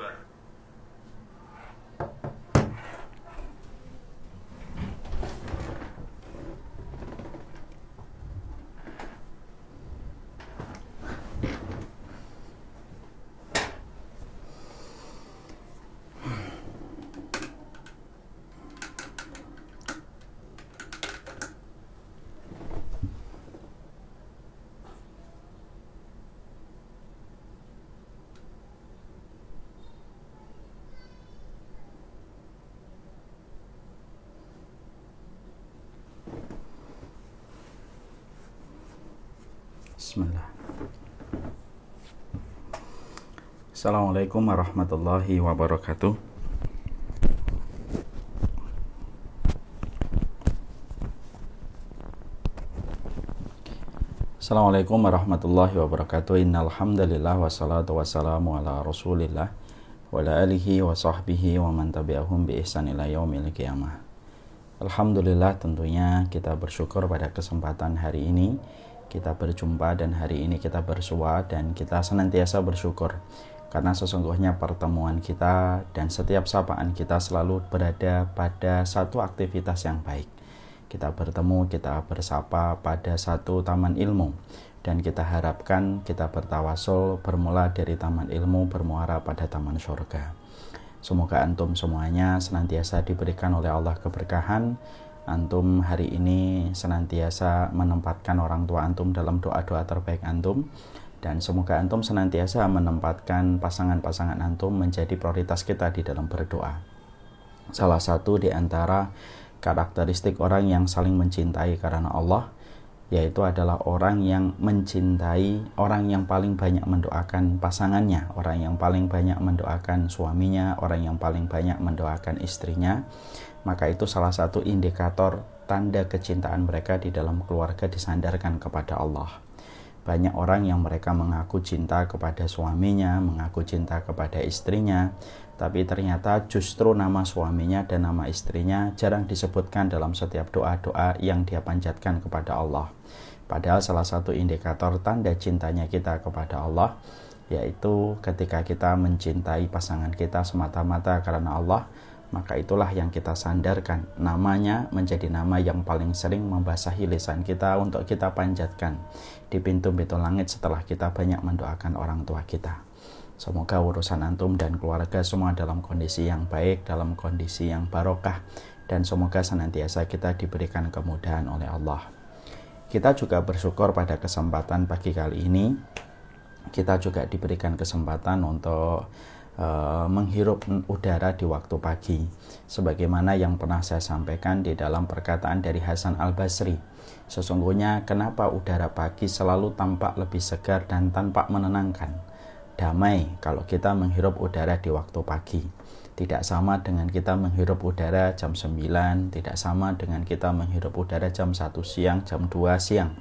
luar. Bismillah. Assalamualaikum warahmatullahi wabarakatuh. Assalamualaikum warahmatullahi wabarakatuh. Innal hamdalillah wassalatu wassalamu ala Rasulillah wa ala alihi wa sahbihi wa man tabi'ahum bi ihsan ila yaumil qiyamah. Alhamdulillah, tentunya kita bersyukur pada kesempatan hari ini kita berjumpa dan hari ini kita bersua, dan kita senantiasa bersyukur karena sesungguhnya pertemuan kita dan setiap sapaan kita selalu berada pada satu aktivitas yang baik. Kita bertemu, kita bersapa pada satu taman ilmu, dan kita harapkan kita bertawasul bermula dari taman ilmu bermuara pada taman surga. Semoga antum semuanya senantiasa diberikan oleh Allah keberkahan. Antum hari ini senantiasa menempatkan orang tua antum dalam doa-doa terbaik antum, dan semoga antum senantiasa menempatkan pasangan-pasangan antum menjadi prioritas kita di dalam berdoa. Salah satu di antara karakteristik orang yang saling mencintai karena Allah, yaitu adalah orang yang mencintai, orang yang paling banyak mendoakan pasangannya, orang yang paling banyak mendoakan suaminya, orang yang paling banyak mendoakan istrinya. Maka itu salah satu indikator tanda kecintaan mereka di dalam keluarga disandarkan kepada Allah. Banyak orang yang mereka mengaku cinta kepada suaminya, mengaku cinta kepada istrinya, tapi ternyata justru nama suaminya dan nama istrinya jarang disebutkan dalam setiap doa-doa yang dia panjatkan kepada Allah. Padahal salah satu indikator tanda cintanya kita kepada Allah, yaitu ketika kita mencintai pasangan kita semata-mata karena Allah, maka itulah yang kita sandarkan. Namanya menjadi nama yang paling sering membasahi lisan kita untuk kita panjatkan di pintu-pintu langit setelah kita banyak mendoakan orang tua kita. Semoga urusan antum dan keluarga semua dalam kondisi yang baik, dalam kondisi yang barokah, dan semoga senantiasa kita diberikan kemudahan oleh Allah. Kita juga bersyukur pada kesempatan pagi kali ini, kita juga diberikan kesempatan untuk menghirup udara di waktu pagi, sebagaimana yang pernah saya sampaikan di dalam perkataan dari Hasan Al-Basri. Sesungguhnya kenapa udara pagi selalu tampak lebih segar dan tampak menenangkan, damai kalau kita menghirup udara di waktu pagi. Tidak sama dengan kita menghirup udara jam 9, tidak sama dengan kita menghirup udara jam 1 siang, jam 2 siang.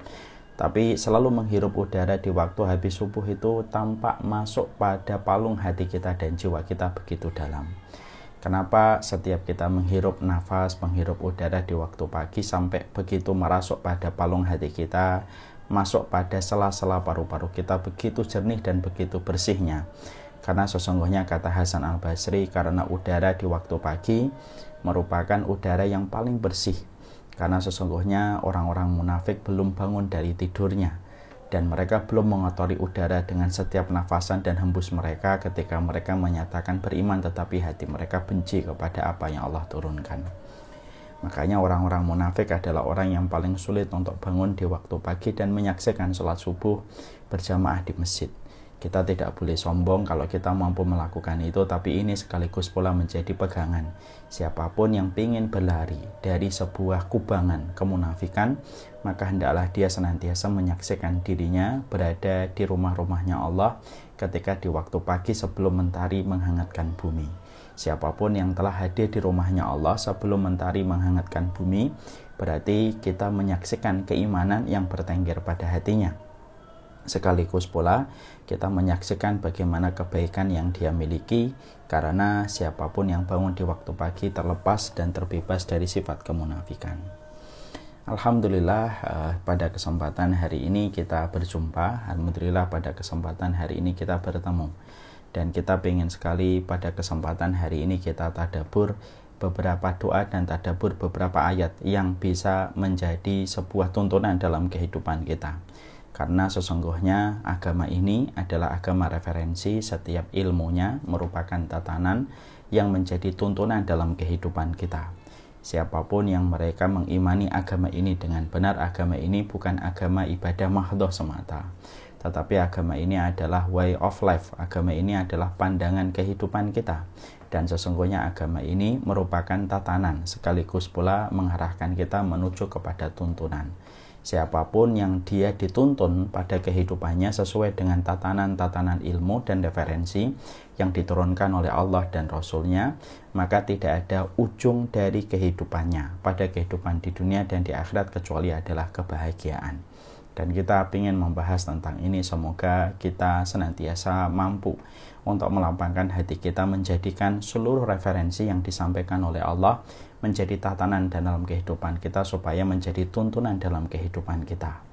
Tapi selalu menghirup udara di waktu habis subuh itu tampak masuk pada palung hati kita dan jiwa kita begitu dalam. Kenapa setiap kita menghirup nafas, menghirup udara di waktu pagi sampai begitu merasuk pada palung hati kita, masuk pada sela-sela paru-paru kita begitu jernih dan begitu bersihnya? Karena sesungguhnya kata Hasan Al-Basri, karena udara di waktu pagi merupakan udara yang paling bersih. Karena sesungguhnya orang-orang munafik belum bangun dari tidurnya, dan mereka belum mengotori udara dengan setiap nafasan dan hembus mereka ketika mereka menyatakan beriman tetapi hati mereka benci kepada apa yang Allah turunkan. Makanya orang-orang munafik adalah orang yang paling sulit untuk bangun di waktu pagi dan menyaksikan sholat subuh berjamaah di masjid. Kita tidak boleh sombong kalau kita mampu melakukan itu, tapi ini sekaligus pula menjadi pegangan. Siapapun yang ingin berlari dari sebuah kubangan kemunafikan, maka hendaklah dia senantiasa menyaksikan dirinya berada di rumah-rumahnya Allah ketika di waktu pagi sebelum mentari menghangatkan bumi. Siapapun yang telah hadir di rumahnya Allah sebelum mentari menghangatkan bumi, berarti kita menyaksikan keimanan yang bertengger pada hatinya. Sekaligus pula kita menyaksikan bagaimana kebaikan yang dia miliki, karena siapapun yang bangun di waktu pagi terlepas dan terbebas dari sifat kemunafikan. Alhamdulillah, pada kesempatan hari ini kita berjumpa. Alhamdulillah pada kesempatan hari ini kita bertemu. Dan kita ingin sekali pada kesempatan hari ini kita tadabbur beberapa doa dan tadabbur beberapa ayat yang bisa menjadi sebuah tuntunan dalam kehidupan kita. Karena sesungguhnya agama ini adalah agama referensi, setiap ilmunya merupakan tatanan yang menjadi tuntunan dalam kehidupan kita. Siapapun yang mereka mengimani agama ini dengan benar, agama ini bukan agama ibadah mahdhah semata, tetapi agama ini adalah way of life, agama ini adalah pandangan kehidupan kita. Dan sesungguhnya agama ini merupakan tatanan sekaligus pula mengarahkan kita menuju kepada tuntunan. Siapapun yang dia dituntun pada kehidupannya sesuai dengan tatanan-tatanan ilmu dan referensi yang diturunkan oleh Allah dan Rasul-Nya, maka tidak ada ujung dari kehidupannya pada kehidupan di dunia dan di akhirat kecuali adalah kebahagiaan. Dan kita ingin membahas tentang ini, semoga kita senantiasa mampu untuk melapangkan hati kita, menjadikan seluruh referensi yang disampaikan oleh Allah menjadi tatanan dalam kehidupan kita supaya menjadi tuntunan dalam kehidupan kita.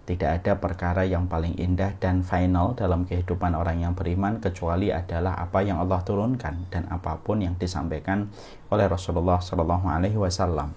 Tidak ada perkara yang paling indah dan final dalam kehidupan orang yang beriman kecuali adalah apa yang Allah turunkan dan apapun yang disampaikan oleh Rasulullah SAW.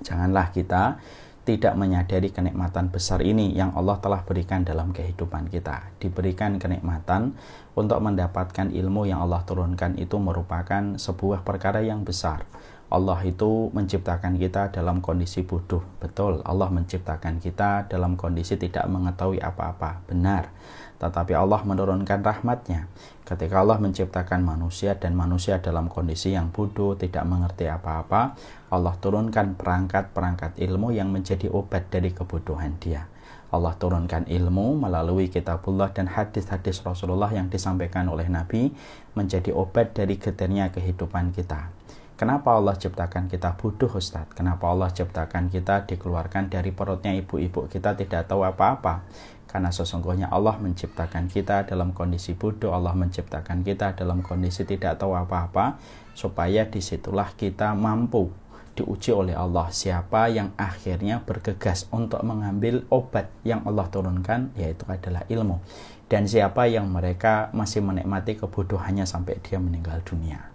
Janganlah kita tidak menyadari kenikmatan besar ini yang Allah telah berikan dalam kehidupan kita. Diberikan kenikmatan untuk mendapatkan ilmu yang Allah turunkan itu merupakan sebuah perkara yang besar. Allah itu menciptakan kita dalam kondisi bodoh. Betul, Allah menciptakan kita dalam kondisi tidak mengetahui apa-apa. Benar. Tetapi Allah menurunkan rahmatnya. Ketika Allah menciptakan manusia dan manusia dalam kondisi yang bodoh, tidak mengerti apa-apa, Allah turunkan perangkat-perangkat ilmu yang menjadi obat dari kebodohan dia. Allah turunkan ilmu melalui kitabullah dan hadis-hadis Rasulullah yang disampaikan oleh Nabi menjadi obat dari getirnya kehidupan kita. Kenapa Allah ciptakan kita bodoh, Ustadz? Kenapa Allah ciptakan kita dikeluarkan dari perutnya ibu-ibu kita tidak tahu apa-apa? Karena sesungguhnya Allah menciptakan kita dalam kondisi bodoh, Allah menciptakan kita dalam kondisi tidak tahu apa-apa, supaya disitulah kita mampu diuji oleh Allah. Siapa yang akhirnya bergegas untuk mengambil obat yang Allah turunkan, yaitu adalah ilmu. Dan siapa yang mereka masih menikmati kebodohannya sampai dia meninggal dunia.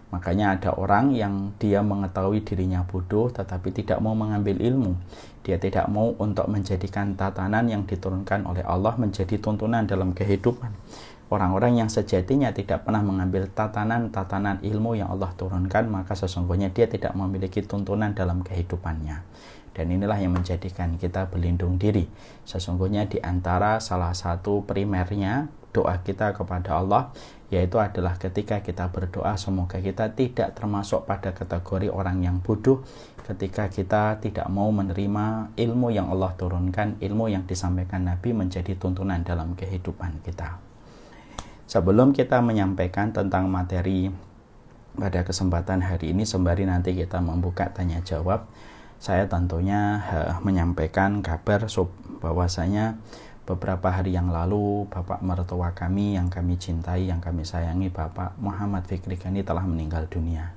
Makanya ada orang yang dia mengetahui dirinya bodoh tetapi tidak mau mengambil ilmu. Dia tidak mau untuk menjadikan tatanan yang diturunkan oleh Allah menjadi tuntunan dalam kehidupan. Orang-orang yang sejatinya tidak pernah mengambil tatanan-tatanan ilmu yang Allah turunkan, maka sesungguhnya dia tidak memiliki tuntunan dalam kehidupannya. Dan inilah yang menjadikan kita berlindung diri. Sesungguhnya di antara salah satu primernya doa kita kepada Allah, yaitu adalah ketika kita berdoa semoga kita tidak termasuk pada kategori orang yang bodoh ketika kita tidak mau menerima ilmu yang Allah turunkan, ilmu yang disampaikan Nabi menjadi tuntunan dalam kehidupan kita. Sebelum kita menyampaikan tentang materi pada kesempatan hari ini, sembari nanti kita membuka tanya jawab, saya tentunya menyampaikan kabar bahwasanya beberapa hari yang lalu Bapak mertua kami yang kami cintai, yang kami sayangi, Bapak Muhammad Fikri Ghani telah meninggal dunia.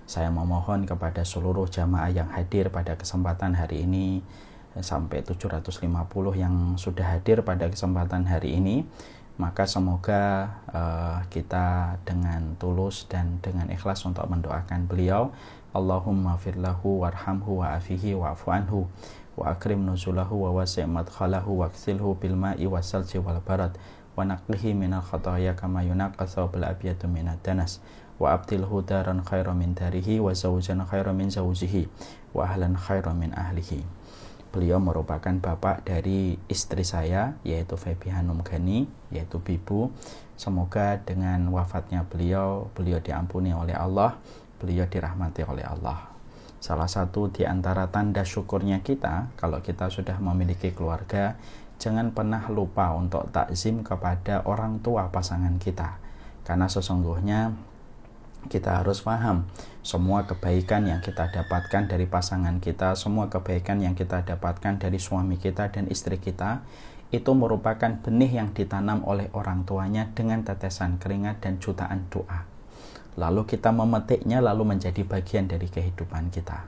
Saya memohon kepada seluruh jamaah yang hadir pada kesempatan hari ini, sampai 750 yang sudah hadir pada kesempatan hari ini, maka semoga kita dengan tulus dan dengan ikhlas untuk mendoakan beliau. Allahumma firlahu warhamhu wa'afihi wa'afu anhu wa akrim nuzulahu wa wasi' madkhalahu wa ksilhu bil ma'i wasalji wal barad wa naqlihi minal khataya kama yunaqqa bil abyadu minad danas wa abdilhu daran khairan min darihi wa zawjan khairan min zawjihi wa ahlan khairan min ahlihi. Beliau merupakan bapak dari istri saya, yaitu Febi Hanum Ghani, yaitu Bibu. Semoga dengan wafatnya beliau diampuni oleh Allah, beliau dirahmati oleh Allah. Salah satu di antara tanda syukurnya kita, kalau kita sudah memiliki keluarga, jangan pernah lupa untuk takzim kepada orang tua pasangan kita. Karena sesungguhnya kita harus paham, semua kebaikan yang kita dapatkan dari pasangan kita, semua kebaikan yang kita dapatkan dari suami kita dan istri kita, itu merupakan benih yang ditanam oleh orang tuanya dengan tetesan keringat dan jutaan doa. Lalu kita memetiknya, lalu menjadi bagian dari kehidupan kita.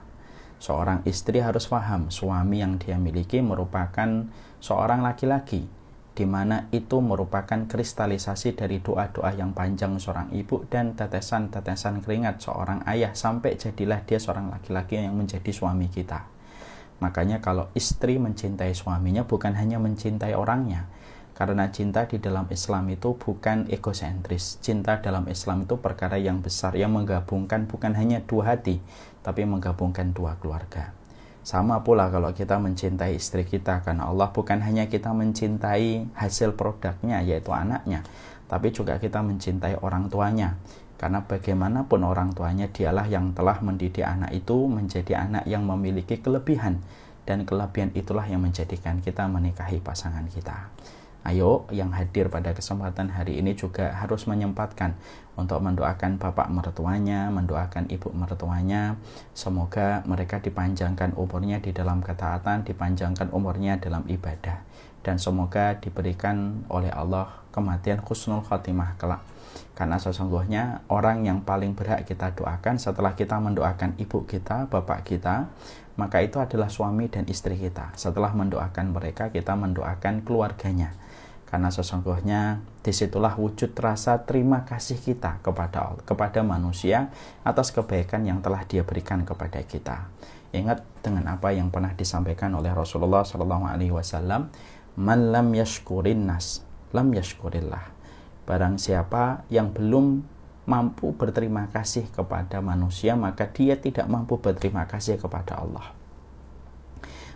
Seorang istri harus paham, suami yang dia miliki merupakan seorang laki-laki di mana itu merupakan kristalisasi dari doa-doa yang panjang seorang ibu dan tetesan-tetesan keringat seorang ayah sampai jadilah dia seorang laki-laki yang menjadi suami kita. Makanya kalau istri mencintai suaminya bukan hanya mencintai orangnya, karena cinta di dalam Islam itu bukan egosentris. Cinta dalam Islam itu perkara yang besar yang menggabungkan bukan hanya dua hati, tapi menggabungkan dua keluarga. Sama pula kalau kita mencintai istri kita, karena Allah bukan hanya kita mencintai hasil produknya yaitu anaknya, tapi juga kita mencintai orang tuanya. Karena bagaimanapun orang tuanya dialah yang telah mendidik anak itu menjadi anak yang memiliki kelebihan, dan kelebihan itulah yang menjadikan kita menikahi pasangan kita. Ayo yang hadir pada kesempatan hari ini juga harus menyempatkan untuk mendoakan bapak mertuanya, mendoakan ibu mertuanya. Semoga mereka dipanjangkan umurnya di dalam ketaatan, dipanjangkan umurnya dalam ibadah. Dan semoga diberikan oleh Allah kematian husnul khotimah kelak. Karena sesungguhnya orang yang paling berhak kita doakan setelah kita mendoakan ibu kita, bapak kita, maka itu adalah suami dan istri kita. Setelah mendoakan mereka, kita mendoakan keluarganya. Karena sesungguhnya disitulah wujud rasa terima kasih kita kepada manusia atas kebaikan yang telah dia berikan kepada kita. Ingat dengan apa yang pernah disampaikan oleh Rasulullah SAW, man lam yashkurin nas, lam yashkurillah. Barang siapa yang belum mampu berterima kasih kepada manusia, maka dia tidak mampu berterima kasih kepada Allah.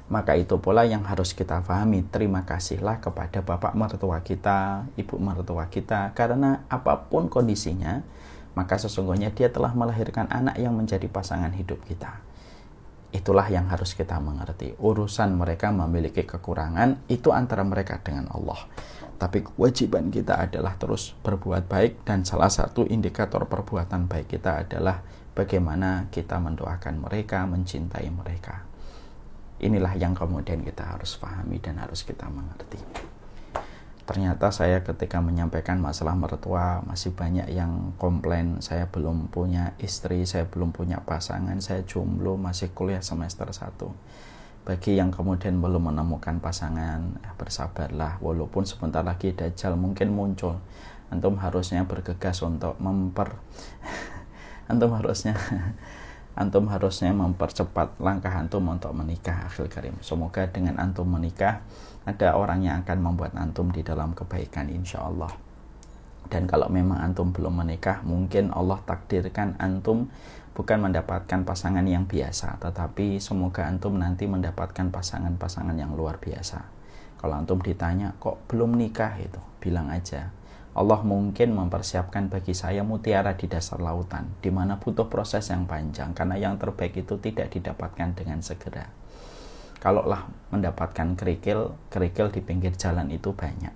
Maka itu pula yang harus kita pahami, terima kasihlah kepada bapak mertua kita, ibu mertua kita, karena apapun kondisinya, maka sesungguhnya dia telah melahirkan anak yang menjadi pasangan hidup kita. Itulah yang harus kita mengerti. Urusan mereka memiliki kekurangan, itu antara mereka dengan Allah. Tapi kewajiban kita adalah terus berbuat baik, dan salah satu indikator perbuatan baik kita adalah bagaimana kita mendoakan mereka, mencintai mereka. Inilah yang kemudian kita harus pahami dan harus kita mengerti. Ternyata saya ketika menyampaikan masalah mertua, masih banyak yang komplain, saya belum punya istri, saya belum punya pasangan, saya jomblo, masih kuliah semester 1. Bagi yang kemudian belum menemukan pasangan, bersabarlah, walaupun sebentar lagi Dajjal mungkin muncul. Antum harusnya bergegas untuk Antum harusnya mempercepat langkah antum untuk menikah, akhil karim. Semoga dengan antum menikah, ada orang yang akan membuat antum di dalam kebaikan, insya Allah. Dan kalau memang antum belum menikah, mungkin Allah takdirkan antum bukan mendapatkan pasangan yang biasa, tetapi semoga antum nanti mendapatkan pasangan-pasangan yang luar biasa. Kalau antum ditanya, kok belum nikah, itu bilang aja, Allah mungkin mempersiapkan bagi saya mutiara di dasar lautan, di mana butuh proses yang panjang, karena yang terbaik itu tidak didapatkan dengan segera. Kalaulah mendapatkan kerikil di pinggir jalan itu banyak,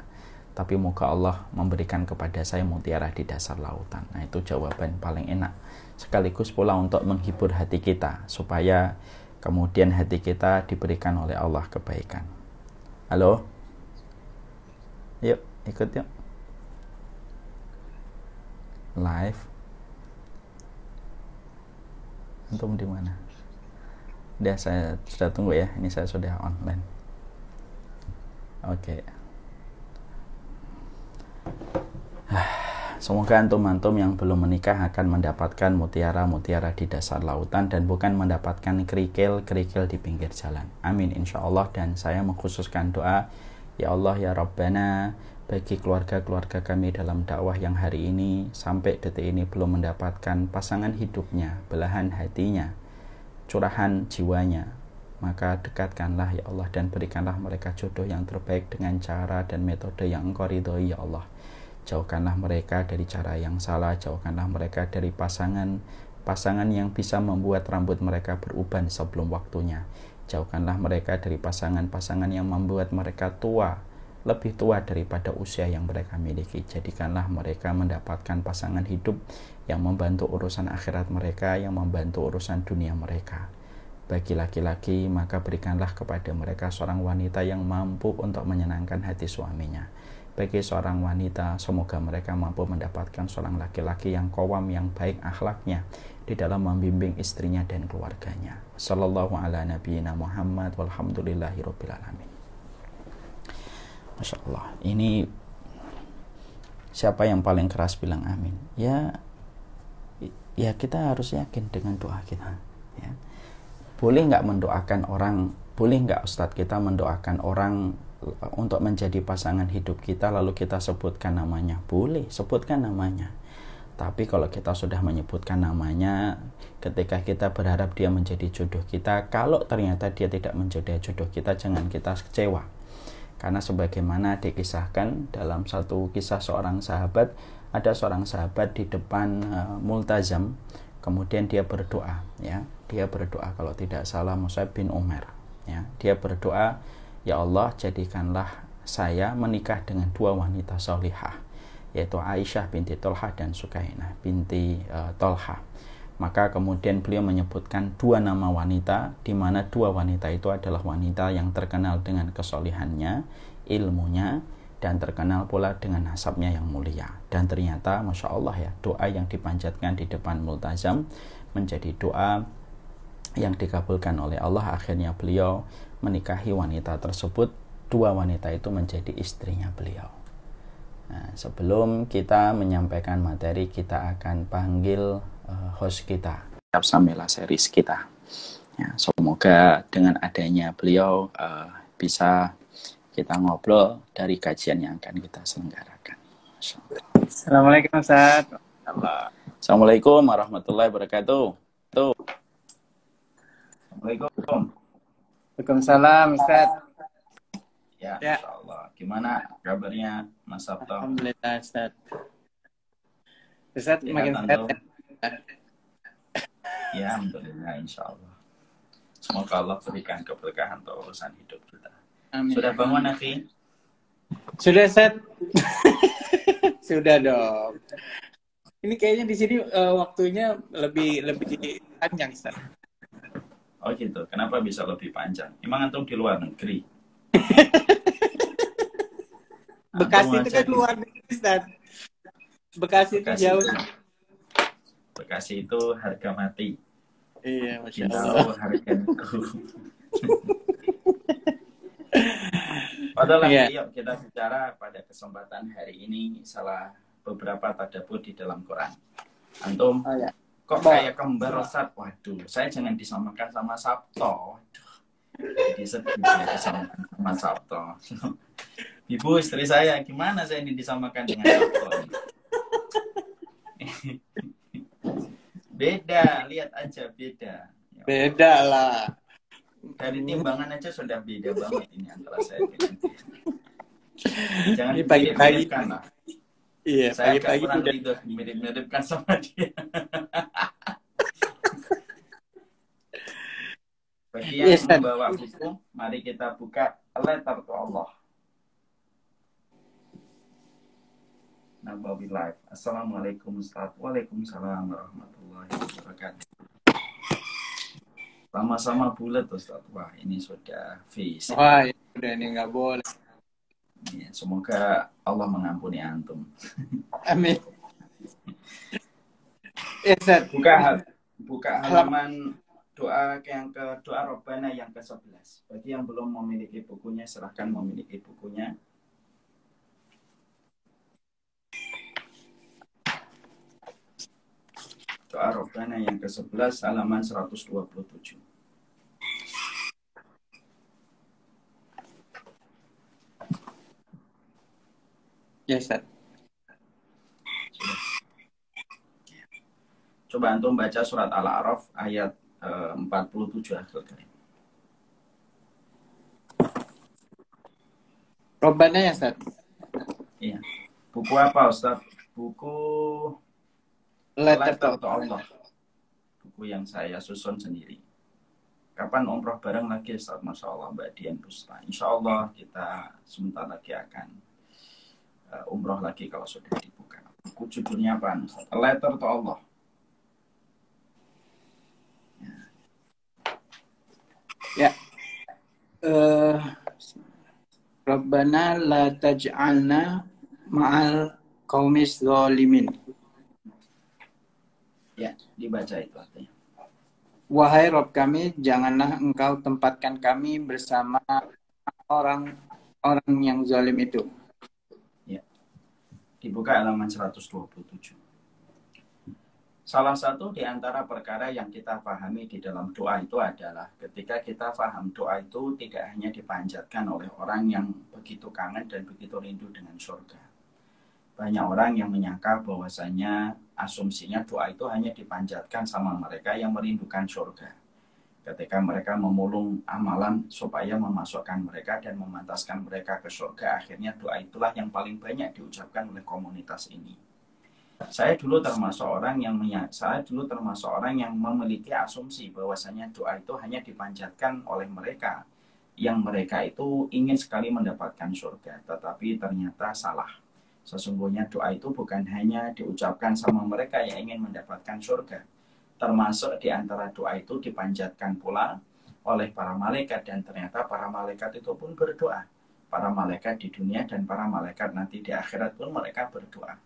tapi moga Allah memberikan kepada saya mutiara di dasar lautan. Nah, itu jawaban paling enak, sekaligus pula untuk menghibur hati kita, supaya kemudian hati kita diberikan oleh Allah kebaikan. Halo? Yuk, ikut yuk. Live. Antum di mana? Udah, saya sudah tunggu ya. Ini saya sudah online. Oke. Semoga antum-antum yang belum menikah akan mendapatkan mutiara-mutiara di dasar lautan dan bukan mendapatkan kerikil-kerikil di pinggir jalan. Amin insyaallah. Dan saya mengkhususkan doa, ya Allah ya Rabbana, bagi keluarga-keluarga kami dalam dakwah yang hari ini sampai detik ini belum mendapatkan pasangan hidupnya, belahan hatinya, curahan jiwanya, maka dekatkanlah ya Allah dan berikanlah mereka jodoh yang terbaik dengan cara dan metode yang Engkau ridhoi ya Allah. Jauhkanlah mereka dari cara yang salah, jauhkanlah mereka dari pasangan yang bisa membuat rambut mereka beruban sebelum waktunya. Jauhkanlah mereka dari pasangan-pasangan yang membuat mereka tua, lebih tua daripada usia yang mereka miliki. Jadikanlah mereka mendapatkan pasangan hidup yang membantu urusan akhirat mereka, yang membantu urusan dunia mereka. Bagi laki-laki, maka berikanlah kepada mereka seorang wanita yang mampu untuk menyenangkan hati suaminya. Bagi seorang wanita, semoga mereka mampu mendapatkan seorang laki-laki yang qawam, yang baik akhlaknya di dalam membimbing istrinya dan keluarganya. Sallallahu ala nabiyyina Muhammad walhamdulillahi rabbil alamin. Masya Allah. Ini siapa yang paling keras bilang amin? Ya kita harus yakin dengan doa kita. Ya. Boleh nggak mendoakan orang? Boleh nggak Ustadz kita mendoakan orang untuk menjadi pasangan hidup kita lalu kita sebutkan namanya? Boleh, sebutkan namanya. Tapi kalau kita sudah menyebutkan namanya, ketika kita berharap dia menjadi jodoh kita, kalau ternyata dia tidak menjadi jodoh kita, jangan kita kecewa. Karena sebagaimana dikisahkan dalam satu kisah seorang sahabat, ada seorang sahabat di depan multazam, kemudian dia berdoa, ya. Dia berdoa, kalau tidak salah Mus'ab bin Umar, ya. Dia berdoa, ya Allah, jadikanlah saya menikah dengan dua wanita salihah, yaitu Aisyah binti Tolhah dan Sukainah binti Tolhah. Maka kemudian beliau menyebutkan dua nama wanita, di mana dua wanita itu adalah wanita yang terkenal dengan kesolihannya, ilmunya, dan terkenal pula dengan nasabnya yang mulia. Dan ternyata Masya Allah ya, doa yang dipanjatkan di depan multazam menjadi doa yang dikabulkan oleh Allah. Akhirnya beliau menikahi wanita tersebut, dua wanita itu menjadi istrinya beliau. Nah, sebelum kita menyampaikan materi, kita akan panggil host kita, Samila series kita. Ya, semoga dengan adanya beliau bisa kita ngobrol dari kajian yang akan kita selenggarakan. Assalamualaikum Ustaz. Assalamualaikum warahmatullahi wabarakatuh. Assalamualaikum. Waalaikumsalam Ustaz. Ya, insyaallah. Gimana kabarnya Mas Sabto? Alhamdulillah Ustaz. Ustaz Ya, makin sehat. Ya, alhamdulillah, insyaallah. Semoga Allah berikan keberkahan untuk urusan hidup kita. Amin. Sudah bangun, Nafi? Sudah Ustaz. Sudah dong. Ini kayaknya di sini waktunya lebih panjang Ustaz. Oh gitu. Kenapa bisa lebih panjang? Emang antum di luar negeri? Bekasi itu kan luar negeri Ustaz. Bekasi itu jauh. Bekasi itu harga mati. Iya, Masya Allah. Hargaku. Padahal yuk kita bicara pada kesempatan hari ini salah beberapa tadabbur di dalam Quran. Antum kok kayak kembar Ustaz? Waduh, saya jangan disamakan sama Sabto. Waduh. Jadi sedih disamakan sama Sabto. Ibu istri saya, gimana saya ini disamakan dengan Sabto? Beda, lihat aja beda. Beda lah. Dari timbangan aja sudah beda banget ini antara saya dengan dia. Jangan pagi-pagi lah. Iya, saya pagi-pagi kurang udah tidur, mirip-miripkan sama dia. Bagi yang membawa buku, mari kita buka Letter to Allah. Nabawi Live. Assalamualaikum Ustaz. Waalaikumsalam warahmatullahi wabarakatuh. Sama-sama bulat Ustaz. Wah, ini sudah visi. Wah, udah ini nggak boleh. Ya, semoga Allah mengampuni antum. Amin. Ustaz. Buka halaman doa Robbana yang ke-11. Bagi yang belum memiliki bukunya, silahkan memiliki bukunya. Doa Robbana yang ke-11 halaman 127. Ya, Ustaz. Coba antum baca surat Al-A'raf ayat 47 akhir kali. Robbana ya, Ustaz? Iya. Buku apa, Ustaz? Buku Letter to Allah. Buku yang saya susun sendiri. Kapan umroh bareng lagi, Ustaz? Masya Allah, Mbak Dian Busta. Insya Allah kita sebentar lagi akan umroh lagi kalau sudah dibuka. Buku judulnya apa, Ustaz? Letter to Allah. Ya. Rabbana la taj'alna ma'al qaumiz zalimin. Ya, dibaca itu artinya. Wahai Rabb kami, janganlah engkau tempatkan kami bersama orang orang yang zalim itu? Ya. Dibuka halaman 127. Salah satu di antara perkara yang kita pahami di dalam doa itu adalah ketika kita paham doa itu tidak hanya dipanjatkan oleh orang yang begitu kangen dan begitu rindu dengan surga. Banyak orang yang menyangka bahwasanya asumsinya doa itu hanya dipanjatkan sama mereka yang merindukan surga. Ketika mereka memulung amalan supaya memasukkan mereka dan memantaskan mereka ke surga, akhirnya doa itulah yang paling banyak diucapkan oleh komunitas ini. Saya dulu termasuk orang yang memiliki asumsi bahwasanya doa itu hanya dipanjatkan oleh mereka yang mereka itu ingin sekali mendapatkan surga, tetapi ternyata salah. Sesungguhnya doa itu bukan hanya diucapkan sama mereka yang ingin mendapatkan surga, termasuk di antara doa itu dipanjatkan pula oleh para malaikat, dan ternyata para malaikat itu pun berdoa. Para malaikat di dunia dan para malaikat nanti di akhirat pun mereka berdoa.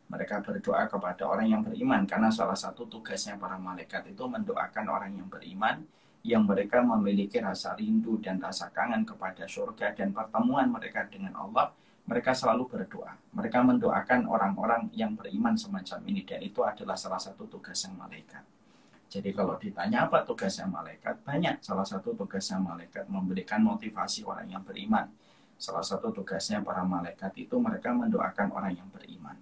Mereka berdoa kepada orang yang beriman, karena salah satu tugasnya para malaikat itu mendoakan orang yang beriman, yang mereka memiliki rasa rindu dan rasa kangen kepada surga dan pertemuan mereka dengan Allah. Mereka selalu berdoa. Mereka mendoakan orang-orang yang beriman semacam ini, dan itu adalah salah satu tugas yang malaikat. Jadi kalau ditanya apa tugasnya malaikat, banyak. Salah satu tugasnya malaikat memberikan motivasi orang yang beriman. Salah satu tugasnya para malaikat itu mereka mendoakan orang yang beriman.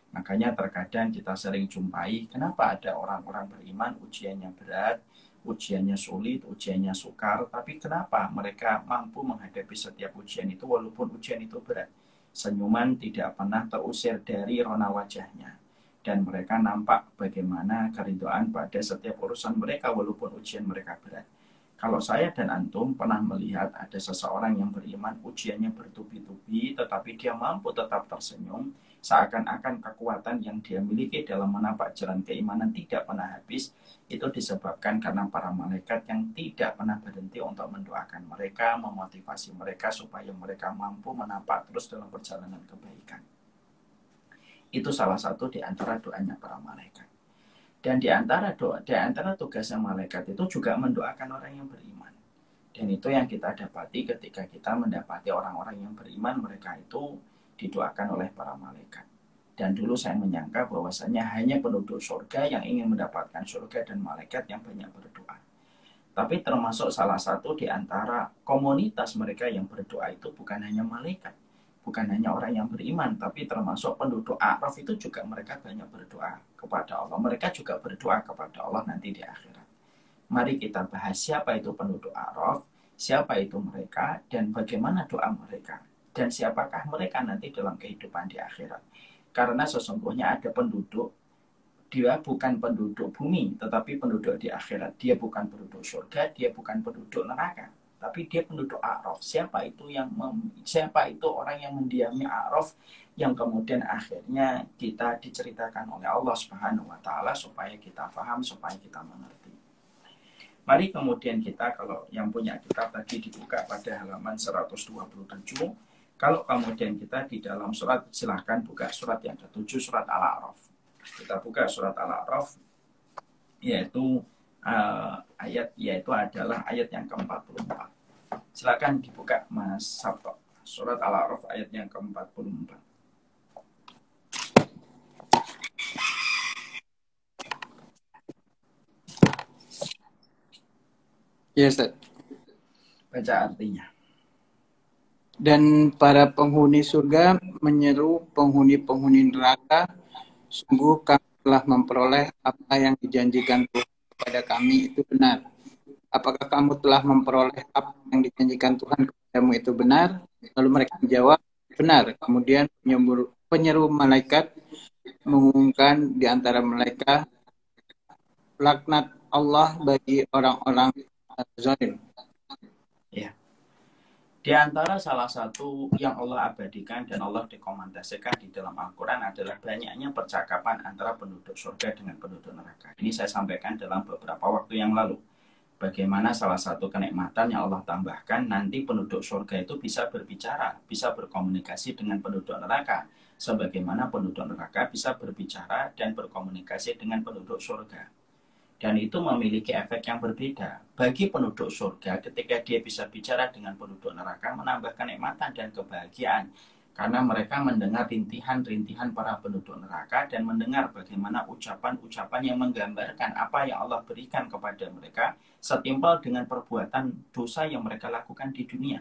Makanya terkadang kita sering jumpai kenapa ada orang-orang beriman ujiannya berat, ujiannya sulit, ujiannya sukar, tapi kenapa mereka mampu menghadapi setiap ujian itu walaupun ujian itu berat. Senyuman tidak pernah terusir dari rona wajahnya, dan mereka nampak bagaimana kerinduan pada setiap urusan mereka walaupun ujian mereka berat. Kalau saya dan antum pernah melihat ada seseorang yang beriman ujiannya bertubi-tubi tetapi dia mampu tetap tersenyum, seakan-akan kekuatan yang dia miliki dalam menapak jalan keimanan tidak pernah habis, itu disebabkan karena para malaikat yang tidak pernah berhenti untuk mendoakan mereka, memotivasi mereka supaya mereka mampu menapak terus dalam perjalanan kebaikan. Itu salah satu di antara doanya para malaikat. Dan di antara tugasnya malaikat itu juga mendoakan orang yang beriman. Dan itu yang kita dapati ketika kita mendapati orang-orang yang beriman, mereka itu didoakan oleh para malaikat. Dan dulu saya menyangka bahwasanya hanya penduduk surga yang ingin mendapatkan surga dan malaikat yang banyak berdoa. Tapi termasuk salah satu di antara komunitas mereka yang berdoa itu bukan hanya malaikat, bukan hanya orang yang beriman, tapi termasuk penduduk A'raf itu juga mereka banyak berdoa kepada Allah. Mereka juga berdoa kepada Allah nanti di akhirat. Mari kita bahas siapa itu penduduk A'raf, siapa itu mereka, dan bagaimana doa mereka. Dan siapakah mereka nanti dalam kehidupan di akhirat. Karena sesungguhnya ada penduduk, dia bukan penduduk bumi, tetapi penduduk di akhirat. Dia bukan penduduk surga, dia bukan penduduk neraka, tapi dia penduduk A'raf. Siapa itu orang yang mendiami A'raf yang kemudian akhirnya kita diceritakan oleh Allah Subhanahu wa taala supaya kita paham, supaya kita mengerti. Mari kemudian kita, kalau yang punya kitab tadi dibuka pada halaman 127. Kalau kemudian kita di dalam surat, silahkan buka surat yang ke-7, surat Al-A'raf. Kita buka surat Al-A'raf, yaitu adalah ayat yang ke-44. Silakan dibuka Mas Sabto. Surat Al-A'raf ayat yang ke-44. Ya, Ustaz. Baca artinya. Dan para penghuni surga menyeru penghuni-penghuni neraka, sungguh kami telah memperoleh apa yang dijanjikan Tuhan kepada kami itu benar. Apakah kamu telah memperoleh apa yang dijanjikan Tuhan kepadamu itu benar? Lalu mereka menjawab, benar. Kemudian penyeru malaikat mengumumkan di antara mereka, laknat Allah bagi orang-orang zalim. Ya. Di antara salah satu yang Allah abadikan dan Allah dokumentasikan di dalam Al-Quran adalah banyaknya percakapan antara penduduk surga dengan penduduk neraka. Ini saya sampaikan dalam beberapa waktu yang lalu. Bagaimana salah satu kenikmatan yang Allah tambahkan, nanti penduduk surga itu bisa berbicara, bisa berkomunikasi dengan penduduk neraka. Sebagaimana penduduk neraka bisa berbicara dan berkomunikasi dengan penduduk surga. Dan itu memiliki efek yang berbeda. Bagi penduduk surga, ketika dia bisa bicara dengan penduduk neraka, menambah kenikmatan dan kebahagiaan. Karena mereka mendengar rintihan-rintihan para penduduk neraka dan mendengar bagaimana ucapan-ucapan yang menggambarkan apa yang Allah berikan kepada mereka setimpal dengan perbuatan dosa yang mereka lakukan di dunia.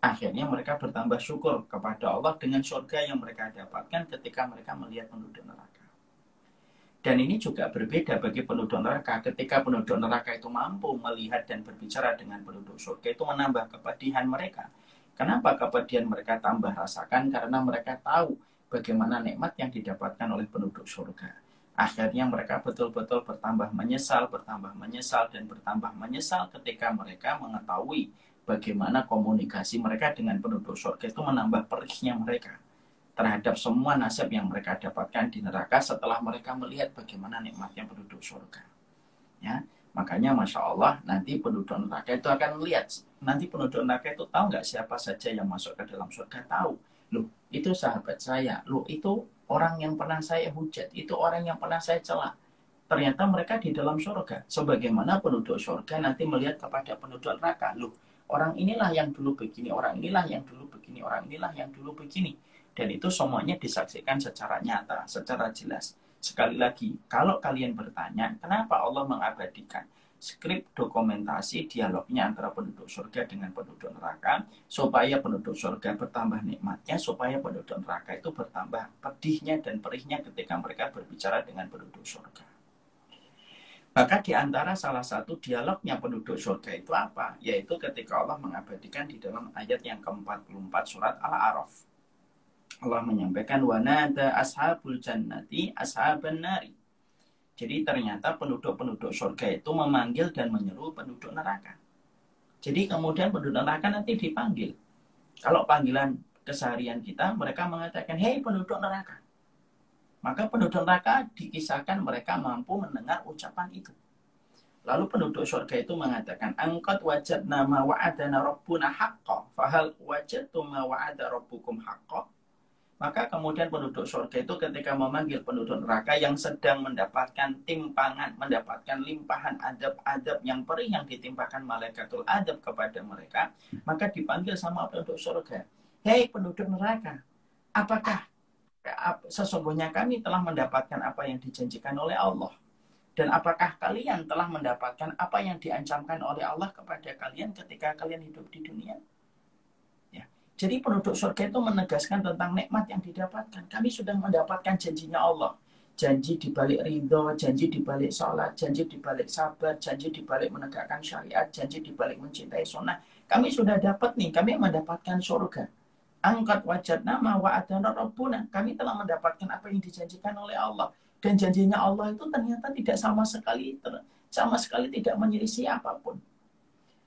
Akhirnya mereka bertambah syukur kepada Allah dengan surga yang mereka dapatkan ketika mereka melihat penduduk neraka. Dan ini juga berbeda bagi penduduk neraka. Ketika penduduk neraka itu mampu melihat dan berbicara dengan penduduk surga, itu menambah kepedihan mereka. Kenapa kepedihan mereka tambah rasakan? Karena mereka tahu bagaimana nikmat yang didapatkan oleh penduduk surga. Akhirnya mereka betul-betul bertambah menyesal, dan bertambah menyesal ketika mereka mengetahui bagaimana komunikasi mereka dengan penduduk surga itu menambah perihnya mereka terhadap semua nasib yang mereka dapatkan di neraka setelah mereka melihat bagaimana nikmatnya penduduk surga. Ya, makanya Masya Allah nanti penduduk neraka itu akan melihat. Nanti penduduk neraka itu tahu nggak siapa saja yang masuk ke dalam surga? Tahu. Loh, itu sahabat saya. Loh, itu orang yang pernah saya hujat. Itu orang yang pernah saya cela. Ternyata mereka di dalam surga. Sebagaimana penduduk surga nanti melihat kepada penduduk neraka. Loh, orang inilah yang dulu begini, orang inilah yang dulu begini, orang inilah yang dulu begini. Dan itu semuanya disaksikan secara nyata, secara jelas. Sekali lagi, kalau kalian bertanya, kenapa Allah mengabadikan skrip dokumentasi dialognya antara penduduk surga dengan penduduk neraka, supaya penduduk surga bertambah nikmatnya, supaya penduduk neraka itu bertambah pedihnya dan perihnya ketika mereka berbicara dengan penduduk surga. Maka di antara salah satu dialognya penduduk surga itu apa? Yaitu ketika Allah mengabadikan di dalam ayat yang ke-44 surat Al-A'raf. Allah menyampaikan wanada ashabul jannati ashaban nari. Jadi ternyata penduduk-penduduk surga itu memanggil dan menyeru penduduk neraka. Jadi kemudian penduduk neraka nanti dipanggil. Kalau panggilan keseharian kita, mereka mengatakan, "Hei penduduk neraka." Maka penduduk neraka dikisahkan mereka mampu mendengar ucapan itu. Lalu penduduk surga itu mengatakan, "Angkat wajadna ma wa'adana rabbuna haqqa, fahal wajadtum ma wa'ada rabbukum haqqa?" Maka kemudian penduduk surga itu ketika memanggil penduduk neraka yang sedang mendapatkan timpangan, mendapatkan limpahan adab-adab yang perih yang ditimpakan malaikatul adab kepada mereka, maka dipanggil sama penduduk surga. "Hei penduduk neraka, apakah sesungguhnya kami telah mendapatkan apa yang dijanjikan oleh Allah? Dan apakah kalian telah mendapatkan apa yang diancamkan oleh Allah kepada kalian ketika kalian hidup di dunia?" Jadi penduduk surga itu menegaskan tentang nikmat yang didapatkan. Kami sudah mendapatkan janjinya Allah. Janji dibalik ridho, janji dibalik sholat, janji dibalik sabar, janji dibalik menegakkan syariat, janji dibalik mencintai sunnah. Kami sudah dapat nih, kami mendapatkan surga. Angkat wajadna ma wa'adana rabbuna. Kami telah mendapatkan apa yang dijanjikan oleh Allah. Dan janjinya Allah itu ternyata tidak sama sekali tidak menyelisih apapun.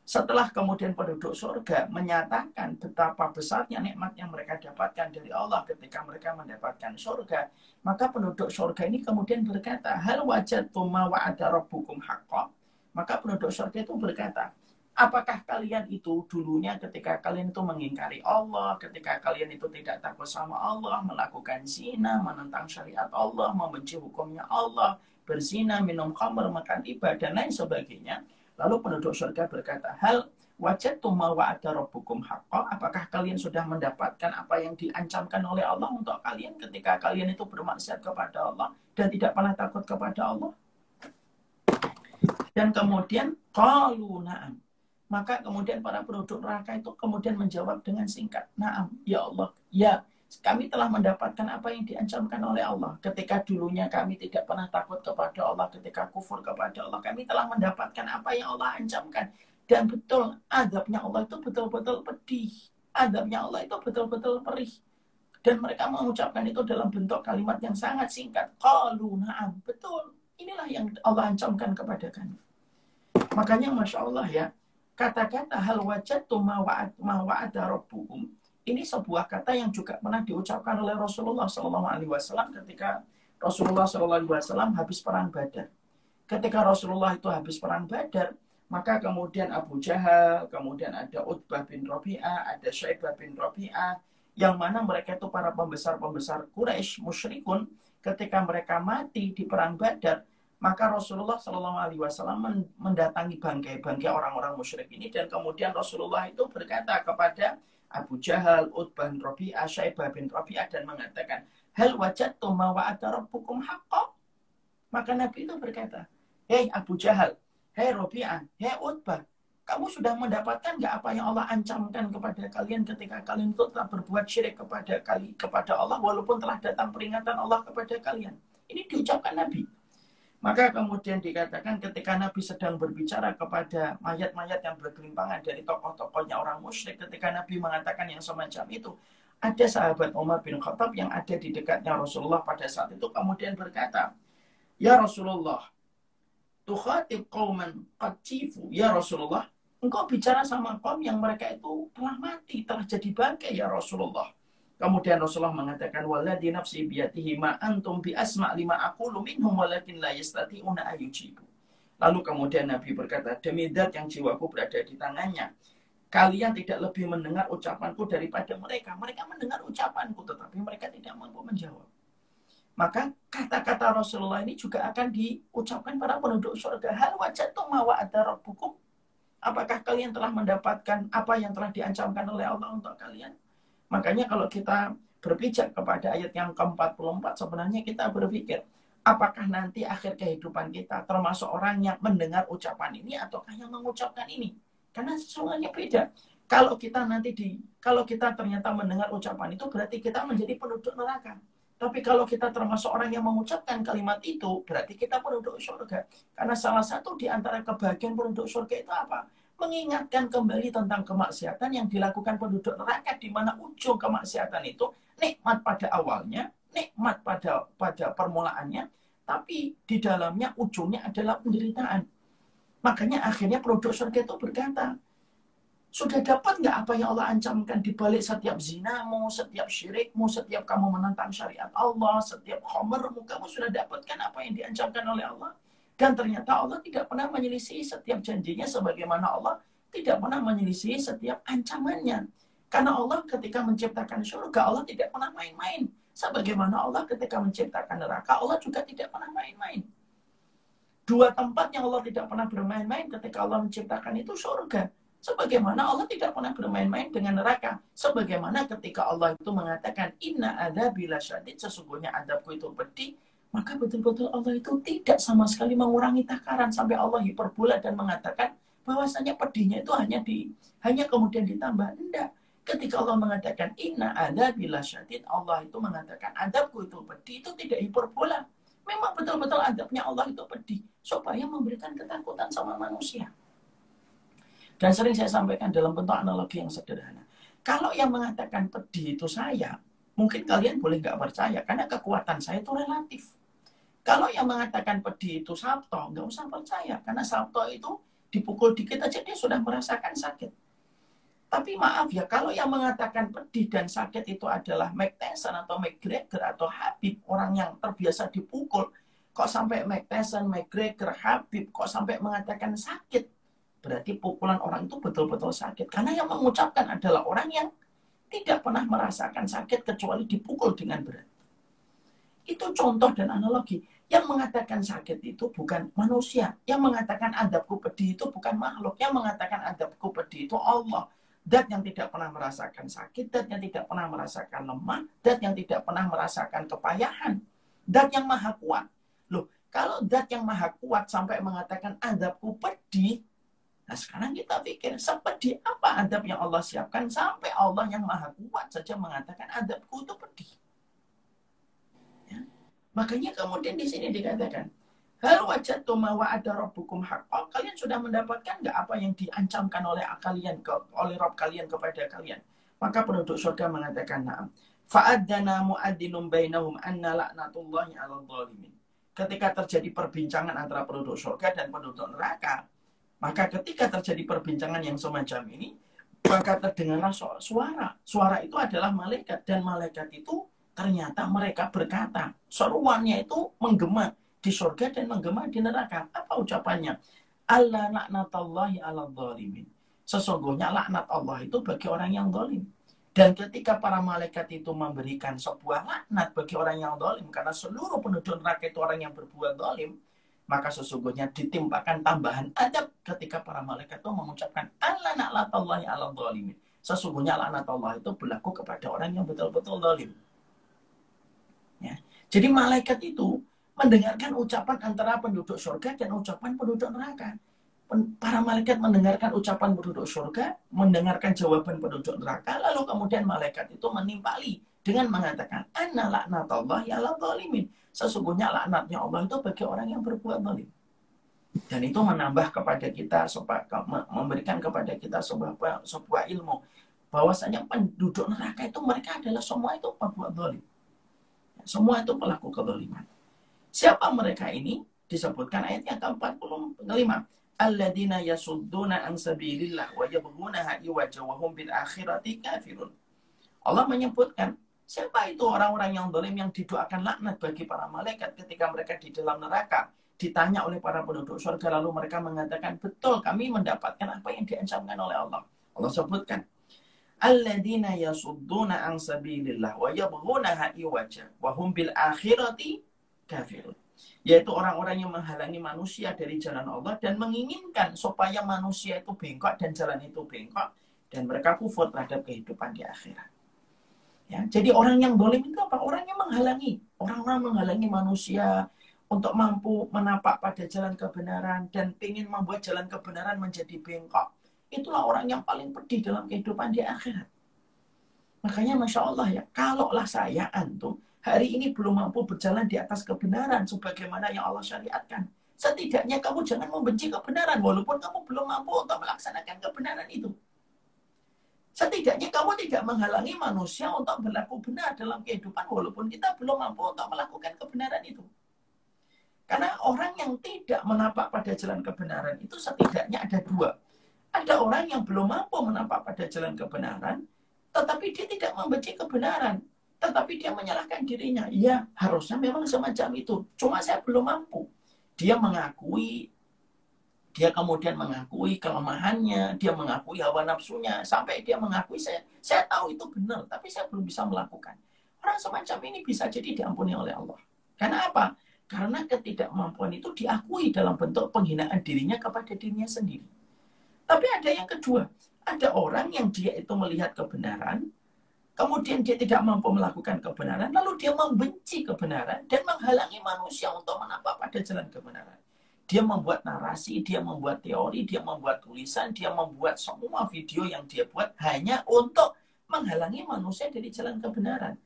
Setelah kemudian penduduk surga menyatakan betapa besarnya nikmat yang mereka dapatkan dari Allah ketika mereka mendapatkan surga, maka penduduk surga ini kemudian berkata, "Hal wajadtum ma wa'ada rabbukum haqqan?" Maka penduduk surga itu berkata, "Apakah kalian itu dulunya ketika kalian itu mengingkari Allah, ketika kalian itu tidak takut sama Allah, melakukan zina, menentang syariat Allah, membenci hukumnya Allah, berzina, minum khamr, makan riba, dan lain sebagainya?" Lalu penduduk surga berkata, "Hal wajadtum ma wa'ada rabbukum haqqan?" Apakah kalian sudah mendapatkan apa yang diancamkan oleh Allah untuk kalian ketika kalian itu bermaksiat kepada Allah dan tidak pernah takut kepada Allah? Dan kemudian qalu na'am. Maka kemudian para penduduk neraka itu kemudian menjawab dengan singkat, "Na'am, ya Allah, ya kami telah mendapatkan apa yang diancamkan oleh Allah. Ketika dulunya kami tidak pernah takut kepada Allah, ketika kufur kepada Allah, kami telah mendapatkan apa yang Allah ancamkan. Dan betul, adabnya Allah itu betul-betul pedih. Adabnya Allah itu betul-betul perih." Dan mereka mengucapkan itu dalam bentuk kalimat yang sangat singkat. Qalu na'am, betul. Inilah yang Allah ancamkan kepada kami. Makanya Masya Allah ya, kata-kata hal wajadtum ma wa'ada rabbukum, ini sebuah kata yang juga pernah diucapkan oleh Rasulullah SAW ketika Rasulullah SAW habis perang Badar. Ketika Rasulullah itu habis perang Badar, maka kemudian Abu Jahal, kemudian ada Utbah bin Rabi'ah, ada Syaibah bin Rabi'ah, yang mana mereka itu para pembesar-pembesar Quraisy, musyrikun, ketika mereka mati di perang Badar, Maka Rasulullah Shallallahu Alaihi Wasallam mendatangi bangkai-bangkai orang-orang musyrik ini, dan kemudian Rasulullah itu berkata kepada Abu Jahal, Utbah bin Rabi'ah, Syaibah bin Rabi'ah, dan mengatakan, hal wajadtum ma wa'ada rabbukum haqqan. Maka Nabi itu berkata, hei Abu Jahal, hei Rabi'ah, hei Utbah, kamu sudah mendapatkan nggak apa yang Allah ancamkan kepada kalian ketika kalian itu telah berbuat syirik kepada Allah, walaupun telah datang peringatan Allah kepada kalian. Ini diucapkan Nabi. Maka kemudian dikatakan ketika Nabi sedang berbicara kepada mayat-mayat yang bergelimpangan dari tokoh-tokohnya orang musyrik, ketika Nabi mengatakan yang semacam itu, ada sahabat Umar bin Khattab yang ada di dekatnya Rasulullah pada saat itu kemudian berkata, ya Rasulullah, tukhatib qauman qad jifu, ya Rasulullah, engkau bicara sama kaum yang mereka itu telah mati, telah jadi bangkai, ya Rasulullah. Kemudian Rasulullah mengatakan, walladzi nafsi biyadihi ma antum bi asma' lima aqulu minhum walakin la yastati'una ayyujibu. Lalu kemudian Nabi berkata, demi zat yang jiwaku berada di tangannya, kalian tidak lebih mendengar ucapanku daripada mereka. Mereka mendengar ucapanku, tetapi mereka tidak mampu menjawab. Maka kata-kata Rasulullah ini juga akan diucapkan para penduduk surga. Hal wajadtum ma wa'ada rabbukum. Apakah kalian telah mendapatkan apa yang telah diancamkan oleh Allah untuk kalian? Makanya kalau kita berpijak kepada ayat yang ke-44, sebenarnya kita berpikir, apakah nanti akhir kehidupan kita termasuk orang yang mendengar ucapan ini ataukah yang mengucapkan ini? Karena sesungguhnya beda. Kalau kita ternyata mendengar ucapan itu, berarti kita menjadi penduduk neraka. Tapi kalau kita termasuk orang yang mengucapkan kalimat itu, berarti kita penduduk surga. Karena salah satu di antara kebahagiaan penduduk surga itu apa? Mengingatkan kembali tentang kemaksiatan yang dilakukan penduduk neraka, di mana ujung kemaksiatan itu nikmat pada awalnya, nikmat pada permulaannya, tapi di dalamnya ujungnya adalah penderitaan. Makanya akhirnya penduduk surga itu berkata, sudah dapat nggak apa yang Allah ancamkan di balik setiap zinamu, setiap syirikmu, setiap kamu menentang syariat Allah, setiap khomermu, kamu sudah dapatkan apa yang diancamkan oleh Allah? Dan ternyata Allah tidak pernah menyelisih setiap janjinya, sebagaimana Allah tidak pernah menyelisih setiap ancamannya. Karena Allah ketika menciptakan surga, Allah tidak pernah main-main. Sebagaimana Allah ketika menciptakan neraka, Allah juga tidak pernah main-main. Dua tempat yang Allah tidak pernah bermain-main ketika Allah menciptakan itu surga. Sebagaimana Allah tidak pernah bermain-main dengan neraka. Sebagaimana ketika Allah itu mengatakan, inna adzabi lasyadid, sesungguhnya adabku itu pedih, maka betul-betul Allah itu tidak sama sekali mengurangi takaran sampai Allah hiperbola dan mengatakan bahwasanya pedihnya itu hanya kemudian ditambah. Tidak. Ketika Allah mengatakan inna adzabi lasyadid, Allah itu mengatakan adabku itu pedih, itu tidak hiperbola. Memang betul-betul adabnya Allah itu pedih supaya memberikan ketakutan sama manusia. Dan sering saya sampaikan dalam bentuk analogi yang sederhana. Kalau yang mengatakan pedih itu saya, mungkin kalian boleh nggak percaya karena kekuatan saya itu relatif. Kalau yang mengatakan pedih itu Sabto, nggak usah percaya. Karena Sabto itu dipukul dikit aja dia sudah merasakan sakit. Tapi maaf ya, kalau yang mengatakan pedih dan sakit itu adalah Mike Tyson atau McGregor atau Habib, orang yang terbiasa dipukul, kok sampai Mike Tyson, McGregor, Habib, kok sampai mengatakan sakit? Berarti pukulan orang itu betul-betul sakit. Karena yang mengucapkan adalah orang yang tidak pernah merasakan sakit kecuali dipukul dengan berat. Itu contoh dan analogi. Yang mengatakan sakit itu bukan manusia. Yang mengatakan adabku pedih itu bukan makhluk. Yang mengatakan adabku pedih itu Allah. Dat yang tidak pernah merasakan sakit, dat yang tidak pernah merasakan lemah, dat yang tidak pernah merasakan kepayahan. Dat yang maha kuat. Loh, kalau dat yang maha kuat sampai mengatakan adabku pedih, nah sekarang kita pikir, sepedih apa adab yang Allah siapkan sampai Allah yang maha kuat saja mengatakan adabku itu pedih. Ya. Makanya kemudian di sini dikatakan, hal wajadtum ma wa'ada rabbukum haqqan, kalian sudah mendapatkan nggak apa yang diancamkan oleh Rabb kalian kepada kalian? Maka penduduk surga mengatakan na'am. Fa'adzana mu'adzinun bainahum anna la'natullahi 'alal zalimin. Ketika terjadi perbincangan antara penduduk surga dan penduduk neraka, maka ketika terjadi perbincangan yang semacam ini, maka terdengarlah suara. Suara itu adalah malaikat, dan malaikat itu ternyata mereka berkata, seruannya itu menggema di surga dan menggema di neraka. Apa ucapannya? Alla laknatallahi 'alal zalimin. Sesungguhnya laknat Allah itu bagi orang yang zalim. Dan ketika para malaikat itu memberikan sebuah laknat bagi orang yang zalim, karena seluruh penduduk neraka itu orang yang berbuat zalim, maka sesungguhnya ditimpakan tambahan adab ketika para malaikat itu mengucapkan laknatullahi 'alal zalimin. Sesungguhnya laknat Allah itu berlaku kepada orang yang betul-betul zalim. Ya. Jadi malaikat itu mendengarkan ucapan antara penduduk surga dan ucapan penduduk neraka. Para malaikat mendengarkan ucapan penduduk surga, mendengarkan jawaban penduduk neraka, lalu kemudian malaikat itu menimpali dengan mengatakan laknatullahi 'alal zalimin. Sesungguhnya laknatnya Allah itu bagi orang yang berbuat zalim. Dan itu menambah kepada kita, memberikan kepada kita sebuah ilmu bahwasanya penduduk neraka itu mereka adalah semua itu berbuat zalim. Semua itu pelaku kezaliman. Siapa mereka ini? Disebutkan ayat yang ke-45. Alladzina yasudduna an sabilillah wa yabghunaha iwaja wa hum bil akhirati kafirun. Allah menyebutkan siapa itu orang-orang yang zalim yang didoakan laknat bagi para malaikat ketika mereka di dalam neraka. Ditanya oleh para penduduk surga, lalu mereka mengatakan, betul kami mendapatkan apa yang diancamkan oleh Allah. Allah sebutkan, alladzina yasudduna an sabilillah wa yabghunaha iwaja wa hum bil akhirati kafirun. Yaitu orang-orang yang menghalangi manusia dari jalan Allah dan menginginkan supaya manusia itu bengkok dan jalan itu bengkok, dan mereka kufur terhadap kehidupan di akhirat. Ya, jadi orang yang zalim itu apa? Orang yang menghalangi. Orang-orang menghalangi manusia untuk mampu menapak pada jalan kebenaran dan ingin membuat jalan kebenaran menjadi bengkok. Itulah orang yang paling pedih dalam kehidupan di akhirat. Makanya Masya Allah ya, kalaulah saya antum hari ini belum mampu berjalan di atas kebenaran sebagaimana yang Allah syariatkan, setidaknya kamu jangan membenci kebenaran walaupun kamu belum mampu untuk melaksanakan kebenaran itu. Setidaknya kamu tidak menghalangi manusia untuk berlaku benar dalam kehidupan walaupun kita belum mampu untuk melakukan kebenaran itu. Karena orang yang tidak menapak pada jalan kebenaran itu setidaknya ada dua. Ada orang yang belum mampu menapak pada jalan kebenaran, tetapi dia tidak membenci kebenaran, tetapi dia menyalahkan dirinya. Ya, harusnya memang semacam itu. Cuma saya belum mampu. Dia mengakui, dia kemudian mengakui kelemahannya, dia mengakui hawa nafsunya, sampai dia mengakui saya tahu itu benar, tapi saya belum bisa melakukan. Orang semacam ini bisa jadi diampuni oleh Allah. Karena apa? Karena ketidakmampuan itu diakui dalam bentuk penghinaan dirinya kepada dirinya sendiri. Tapi ada yang kedua, ada orang yang dia itu melihat kebenaran, kemudian dia tidak mampu melakukan kebenaran, lalu dia membenci kebenaran dan menghalangi manusia untuk menapak pada jalan kebenaran. Dia membuat narasi, dia membuat teori, dia membuat tulisan, dia membuat semua video yang dia buat hanya untuk menghalangi manusia dari jalan kebenaran.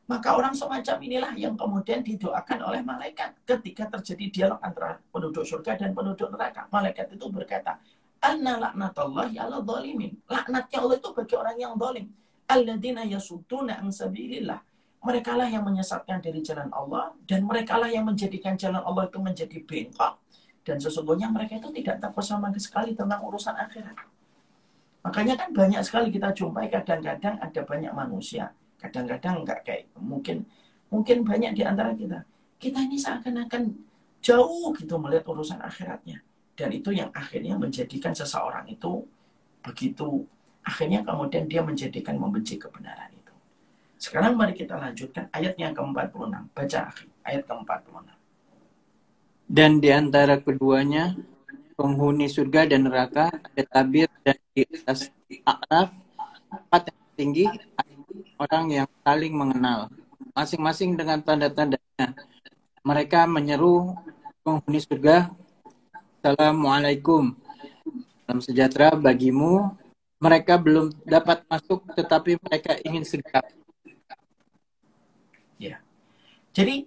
Maka orang semacam inilah yang kemudian didoakan oleh malaikat ketika terjadi dialog antara penduduk surga dan penduduk neraka. Malaikat itu berkata, anna laknatullahi 'alal zalimin. Laknatnya Allah itu bagi orang yang zalim. Alladzina yasudduna an sabilillah. Mereka lah yang menyesatkan dari jalan Allah dan mereka lah yang menjadikan jalan Allah itu menjadi bengkok. Dan sesungguhnya mereka itu tidak takut sama sekali tentang urusan akhirat. Makanya kan banyak sekali kita jumpai kadang-kadang ada banyak manusia. Kadang-kadang enggak kayak mungkin banyak di antara kita. Kita ini seakan-akan jauh gitu melihat urusan akhiratnya. Dan itu yang akhirnya menjadikan seseorang itu begitu. Akhirnya kemudian dia menjadikan membenci kebenaran itu. Sekarang mari kita lanjutkan ayat yang ke-46. Baca akhir, ayat ke-46. Dan di antara keduanya, penghuni surga dan neraka, ada tabir dan di atas A'raf, tempat yang tinggi, orang yang saling mengenal, masing-masing dengan tanda-tandanya. Mereka menyeru penghuni surga, Assalamualaikum, salam sejahtera bagimu. Mereka belum dapat masuk, tetapi mereka ingin segera. Ya. Jadi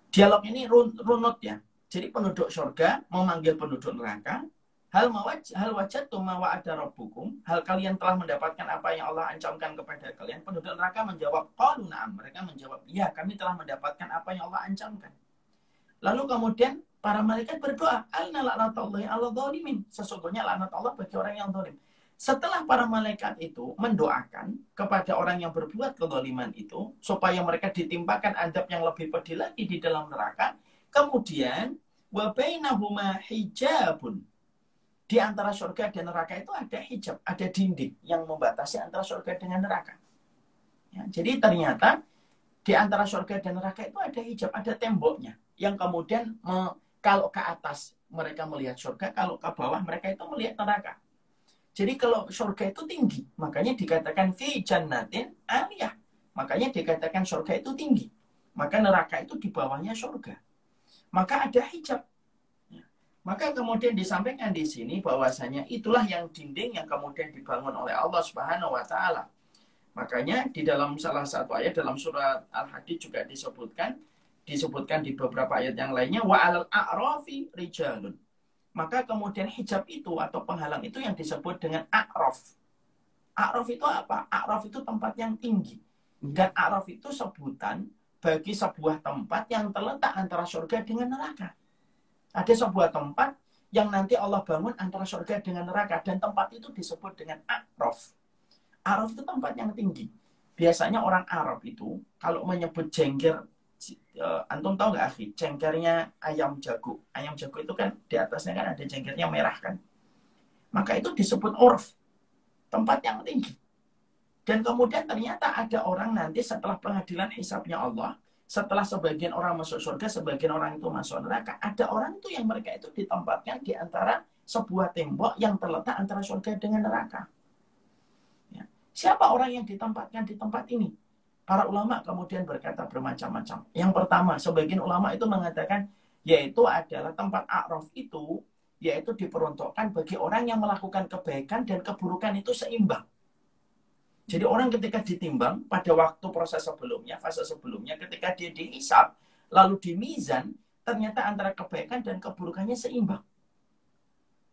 dialog ini runut ya. Jadi penduduk surga memanggil penduduk neraka, hal wajadtum ma wa'ada rabbukum, hal kalian telah mendapatkan apa yang Allah ancamkan kepada kalian. Penduduk neraka menjawab, qalu na'am. Mereka menjawab, ya kami telah mendapatkan apa yang Allah ancamkan. Lalu kemudian para malaikat berdoa, alna laknatullahi 'alal zalimin. Sesungguhnya laknat Allah bagi orang yang zalim. Setelah para malaikat itu mendoakan kepada orang yang berbuat kezaliman itu supaya mereka ditimpakan adab yang lebih pedih lagi di dalam neraka, kemudian wa bainahuma hijabun. Di antara surga dan neraka itu ada hijab, ada dinding yang membatasi antara surga dengan neraka. Ya, jadi ternyata di antara surga dan neraka itu ada hijab, ada temboknya yang kemudian Kalau ke atas mereka melihat surga, kalau ke bawah mereka itu melihat neraka. Jadi kalau surga itu tinggi, makanya dikatakan fi jannatin aliyah. Makanya dikatakan surga itu tinggi. Maka neraka itu di bawahnya surga. Maka ada hijab. Maka kemudian disampaikan di sini bahwasanya itulah yang dinding yang kemudian dibangun oleh Allah Subhanahu wa taala. Makanya di dalam salah satu ayat dalam surat Al-Hadid juga disebutkan di beberapa ayat yang lainnya wa alal a'rafi rijalun. Maka kemudian hijab itu atau penghalang itu yang disebut dengan a'raf. A'raf itu apa? A'raf itu tempat yang tinggi. Dan a'raf itu sebutan bagi sebuah tempat yang terletak antara surga dengan neraka. Ada sebuah tempat yang nanti Allah bangun antara surga dengan neraka. Dan tempat itu disebut dengan a'raf. A'raf itu tempat yang tinggi. Biasanya orang Arab itu kalau menyebut jengger, antum tahu nggak akhi? Jenggernya ayam jago. Ayam jago itu kan di atasnya kan ada jenggernya merah kan. Maka itu disebut urf. Tempat yang tinggi. Dan kemudian ternyata ada orang nanti setelah pengadilan hisabnya Allah, setelah sebagian orang masuk surga, sebagian orang itu masuk neraka, ada orang itu yang mereka itu ditempatkan di antara sebuah tembok yang terletak antara surga dengan neraka. Ya. Siapa orang yang ditempatkan di tempat ini? Para ulama kemudian berkata bermacam-macam. Yang pertama, sebagian ulama itu mengatakan, yaitu adalah tempat a'raf itu, yaitu diperuntukkan bagi orang yang melakukan kebaikan dan keburukan itu seimbang. Jadi orang ketika ditimbang pada waktu proses sebelumnya, fase sebelumnya, ketika dia dihisab, lalu di mizan, ternyata antara kebaikan dan keburukannya seimbang.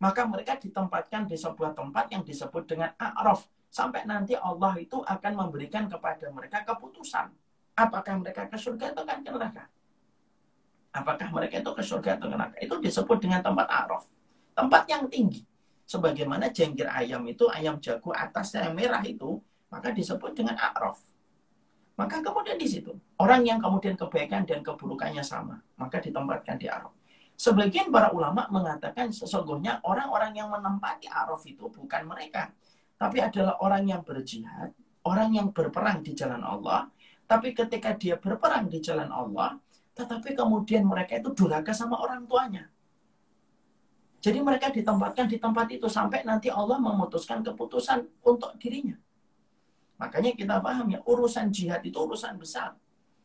Maka mereka ditempatkan di sebuah tempat yang disebut dengan a'raf. Sampai nanti Allah itu akan memberikan kepada mereka keputusan. Apakah mereka ke surga atau ke neraka? Apakah mereka itu ke surga atau ke neraka? Itu disebut dengan tempat a'raf. Tempat yang tinggi. Sebagaimana jengger ayam itu, ayam jago atasnya yang merah itu, maka disebut dengan a'raf. Maka kemudian di situ, orang yang kemudian kebaikan dan keburukannya sama, maka ditempatkan di a'raf. Sebagian para ulama mengatakan sesungguhnya orang-orang yang menempati a'raf itu bukan mereka, tapi adalah orang yang berjihad, orang yang berperang di jalan Allah, tapi ketika dia berperang di jalan Allah, tetapi kemudian mereka itu durhaka sama orang tuanya. Jadi mereka ditempatkan di tempat itu sampai nanti Allah memutuskan keputusan untuk dirinya. Makanya kita paham ya, urusan jihad itu urusan besar.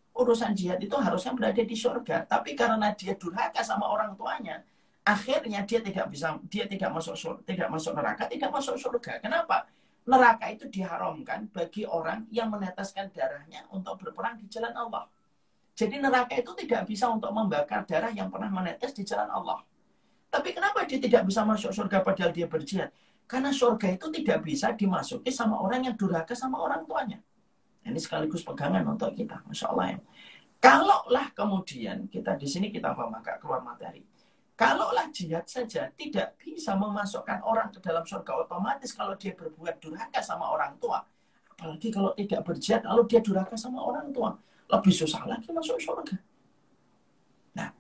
Urusan jihad itu harusnya berada di surga. Tapi karena dia durhaka sama orang tuanya, akhirnya dia tidak masuk neraka, tidak masuk surga. Kenapa? Neraka itu diharamkan bagi orang yang meneteskan darahnya untuk berperang di jalan Allah. Jadi neraka itu tidak bisa untuk membakar darah yang pernah menetes di jalan Allah. Tapi kenapa dia tidak bisa masuk surga padahal dia berjihad? Karena surga itu tidak bisa dimasuki sama orang yang durhaka sama orang tuanya. Ini sekaligus pegangan untuk kita, Masya Allah ya. Kalaulah kemudian kita di sini kita agak keluar materi. Kalaulah jihad saja tidak bisa memasukkan orang ke dalam surga otomatis kalau dia berbuat durhaka sama orang tua. Apalagi kalau tidak berjihad lalu dia durhaka sama orang tua. Lebih susah lagi masuk surga. Nah,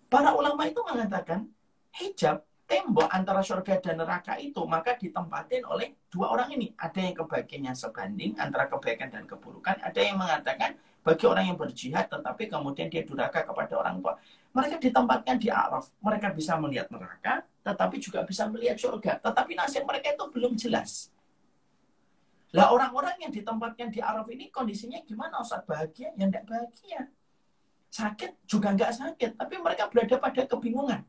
para ulama itu mengatakan hijab tembok antara surga dan neraka itu maka ditempatin oleh dua orang ini. Ada yang kebagiannya sebanding antara kebaikan dan keburukan. Ada yang mengatakan bagi orang yang berjihad tetapi kemudian dia durhaka kepada orang tua. Mereka ditempatkan di a'raf. Mereka bisa melihat neraka tetapi juga bisa melihat surga. Tetapi nasib mereka itu belum jelas. Lah orang-orang yang ditempatkan di a'raf ini kondisinya gimana Ustaz? Bahagia? Ya enggak bahagia. Sakit juga enggak sakit. Tapi mereka berada pada kebingungan.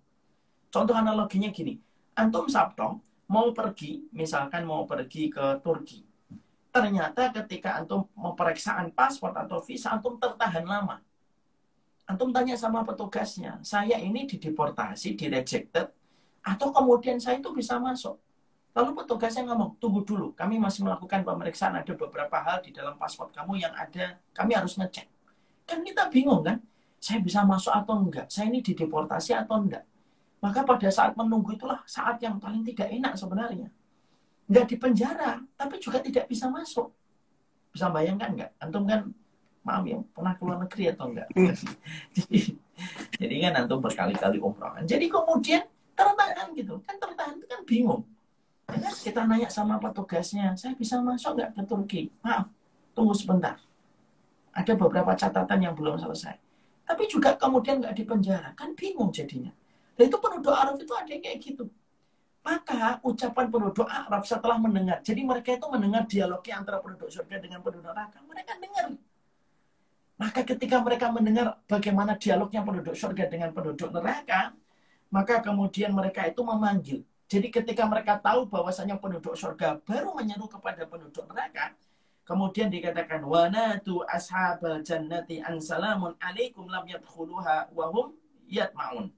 Contoh analoginya gini, antum Sabtu mau pergi, misalkan mau pergi ke Turki. Ternyata ketika antum pemeriksaan paspor atau visa, antum tertahan lama. Antum tanya sama petugasnya, saya ini dideportasi, direjected, atau kemudian saya itu bisa masuk. Lalu petugasnya ngomong, tunggu dulu, kami masih melakukan pemeriksaan, ada beberapa hal di dalam paspor kamu yang ada, kami harus ngecek. Kan kita bingung kan, saya bisa masuk atau enggak, saya ini dideportasi atau enggak. Maka pada saat menunggu itulah saat yang paling tidak enak sebenarnya. Nggak di penjara, tapi juga tidak bisa masuk. Bisa bayangkan nggak? Antum kan, maaf ya, pernah keluar negeri atau enggak? jadi kan antum berkali-kali umrah. Jadi kemudian tertahan gitu. Kan tertahan itu kan bingung. Ya kan? Kita nanya sama petugasnya, saya bisa masuk nggak ke Turki? Maaf, tunggu sebentar. Ada beberapa catatan yang belum selesai. Tapi juga kemudian nggak di penjara. Kan bingung jadinya. Dan itu penduduk Araf itu ada yang kayak gitu. Maka ucapan penduduk Araf setelah mendengar, jadi mereka itu mendengar dialognya antara penduduk surga dengan penduduk neraka, mereka dengar. Maka ketika mereka mendengar bagaimana dialognya penduduk surga dengan penduduk neraka, maka kemudian mereka itu memanggil. Jadi ketika mereka tahu bahwasanya penduduk surga baru menyeru kepada penduduk neraka, kemudian dikatakan wanatu ashabal jannati an salamun alaikum lam yadkhuluha wa hum yatma'un.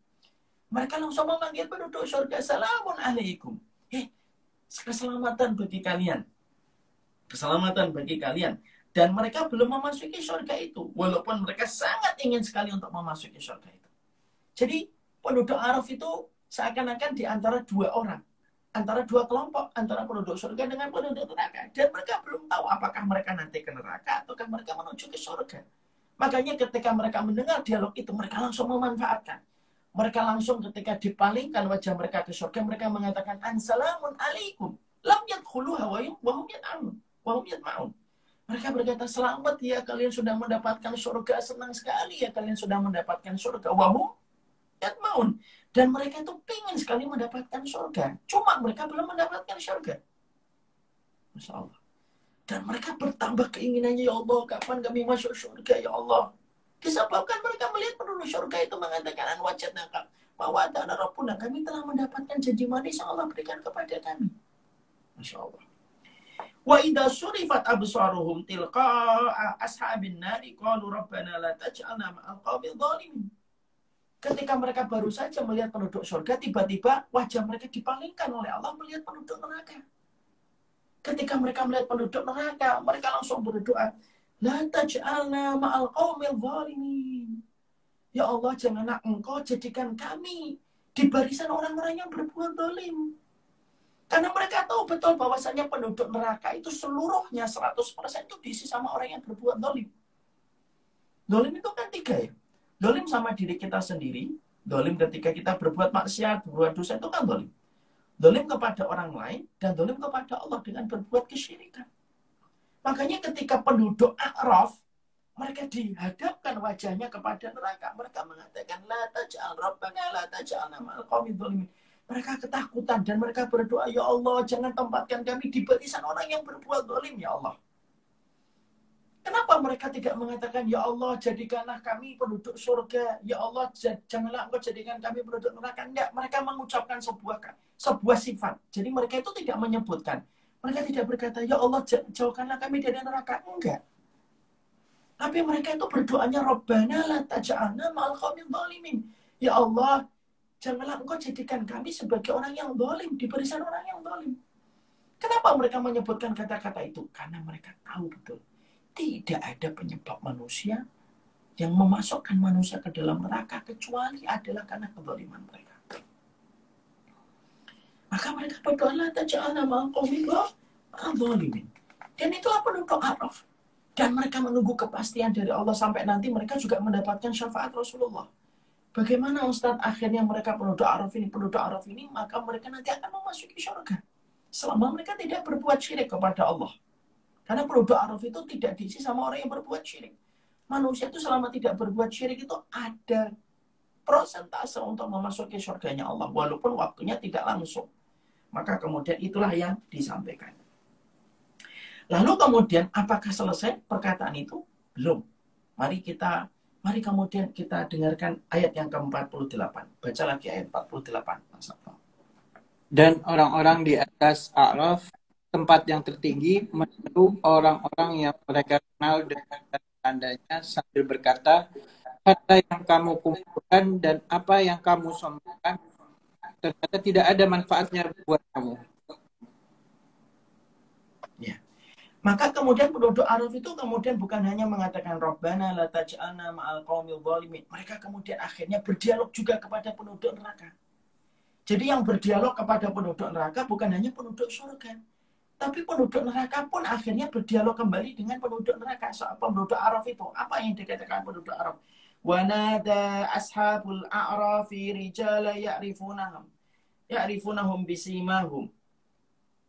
Mereka langsung memanggil penduduk surga, salamun alaikum. Keselamatan bagi kalian. Keselamatan bagi kalian. Dan mereka belum memasuki surga itu. Walaupun mereka sangat ingin sekali untuk memasuki surga itu. Jadi penduduk Araf itu seakan-akan di antara dua orang. Antara dua kelompok. Antara penduduk surga dengan penduduk neraka. Dan mereka belum tahu apakah mereka nanti ke neraka ataukah mereka menuju ke surga. Makanya ketika mereka mendengar dialog itu, mereka langsung memanfaatkan. Mereka langsung ketika dipalingkan wajah mereka ke surga, mereka mengatakan, Assalamun alaikum. Lam yadkhuluha wa hum yatma'un. Mereka berkata, selamat ya kalian sudah mendapatkan surga, senang sekali ya kalian sudah mendapatkan surga. Wahum yatma'un. Dan mereka itu pengen sekali mendapatkan surga. Cuma mereka belum mendapatkan surga. Masya Allah. Dan mereka bertambah keinginannya, ya Allah, kapan kami masuk surga, ya Allah. Disebabkan mereka melihat penduduk surga itu mengatakan, wajadna mawadana rabbuna, kami telah mendapatkan janji manis yang Allah berikan kepada kami. Masya Allah. Wa idza surifat absaruhum tilqa ashabin nari qalu rabbana la taj'alna ma'al qaumil zalimin. Ketika mereka baru saja melihat penduduk surga, tiba-tiba wajah mereka dipalingkan oleh Allah melihat penduduk neraka. Ketika mereka melihat penduduk neraka, mereka langsung berdoa, la taj'alna ma'al qaumil zalimin. Ya Allah, janganlah Engkau jadikan kami di barisan orang-orang yang berbuat zalim. Karena mereka tahu betul bahwasanya penduduk neraka itu seluruhnya 100% itu diisi sama orang yang berbuat zalim. Zalim itu kan 3 ya. Zalim sama diri kita sendiri. Zalim ketika kita berbuat maksiat, berbuat dosa itu kan zalim. Zalim kepada orang lain dan zalim kepada Allah dengan berbuat kesyirikan. Makanya ketika penduduk A'raf, mereka dihadapkan wajahnya kepada neraka. Mereka mengatakan, la taj'al rabbana la taj'alna ma'al qaumil zalimin. Mereka ketakutan dan mereka berdoa, ya Allah, jangan tempatkan kami di barisan orang yang berbuat zalim, ya Allah. Kenapa mereka tidak mengatakan, ya Allah, jadikanlah kami penduduk surga, ya Allah, janganlah Engkau jadikan kami penduduk neraka. Enggak, mereka mengucapkan sebuah sifat. Jadi mereka itu tidak menyebutkan. Mereka tidak berkata, ya Allah, jauhkanlah kami dari neraka. Enggak. Tapi mereka itu berdoanya, Rabbana la taj'alna ma'al qaumil zalimin. Ya Allah, janganlah Engkau jadikan kami sebagai orang yang zalim, di barisan orang yang zalim. Kenapa mereka menyebutkan kata-kata itu? Karena mereka tahu betul. Tidak ada penyebab manusia yang memasukkan manusia ke dalam neraka kecuali adalah karena kezaliman mereka. Maka mereka berdoa, la taj'alna ma'al qaumil zalimin. Dan itulah penduduk Araf. Dan mereka menunggu kepastian dari Allah sampai nanti mereka juga mendapatkan syafaat Rasulullah. Bagaimana Ustadz akhirnya mereka penduduk Araf ini, maka mereka nanti akan memasuki surga. Selama mereka tidak berbuat syirik kepada Allah. Karena penduduk Araf itu tidak diisi sama orang yang berbuat syirik. Manusia itu selama tidak berbuat syirik itu ada prosentase untuk memasuki surganya Allah. Walaupun waktunya tidak langsung. Maka kemudian itulah yang disampaikan. Lalu kemudian apakah selesai perkataan itu? Belum. Mari kemudian kita dengarkan ayat yang ke-48. Baca lagi ayat 48. Dan orang-orang di atas A'raf, tempat yang tertinggi, menyeru orang-orang yang mereka kenal dengan tandanya sambil berkata, harta yang kamu kumpulkan dan apa yang kamu sombongkan ternyata tidak ada manfaatnya buat kamu. Ya. Maka kemudian penduduk Araf itu kemudian bukan hanya mengatakan Rabbana la taj'alna ma'al qaumil zalimin. Mereka kemudian akhirnya berdialog juga kepada penduduk neraka. Jadi yang berdialog kepada penduduk neraka bukan hanya penduduk surga. Tapi penduduk neraka pun akhirnya berdialog kembali dengan penduduk neraka. Soal penduduk Araf itu. Apa yang dikatakan penduduk Araf? Wanada ashabul a'rafi rijala ya'rifunahum bisimahum.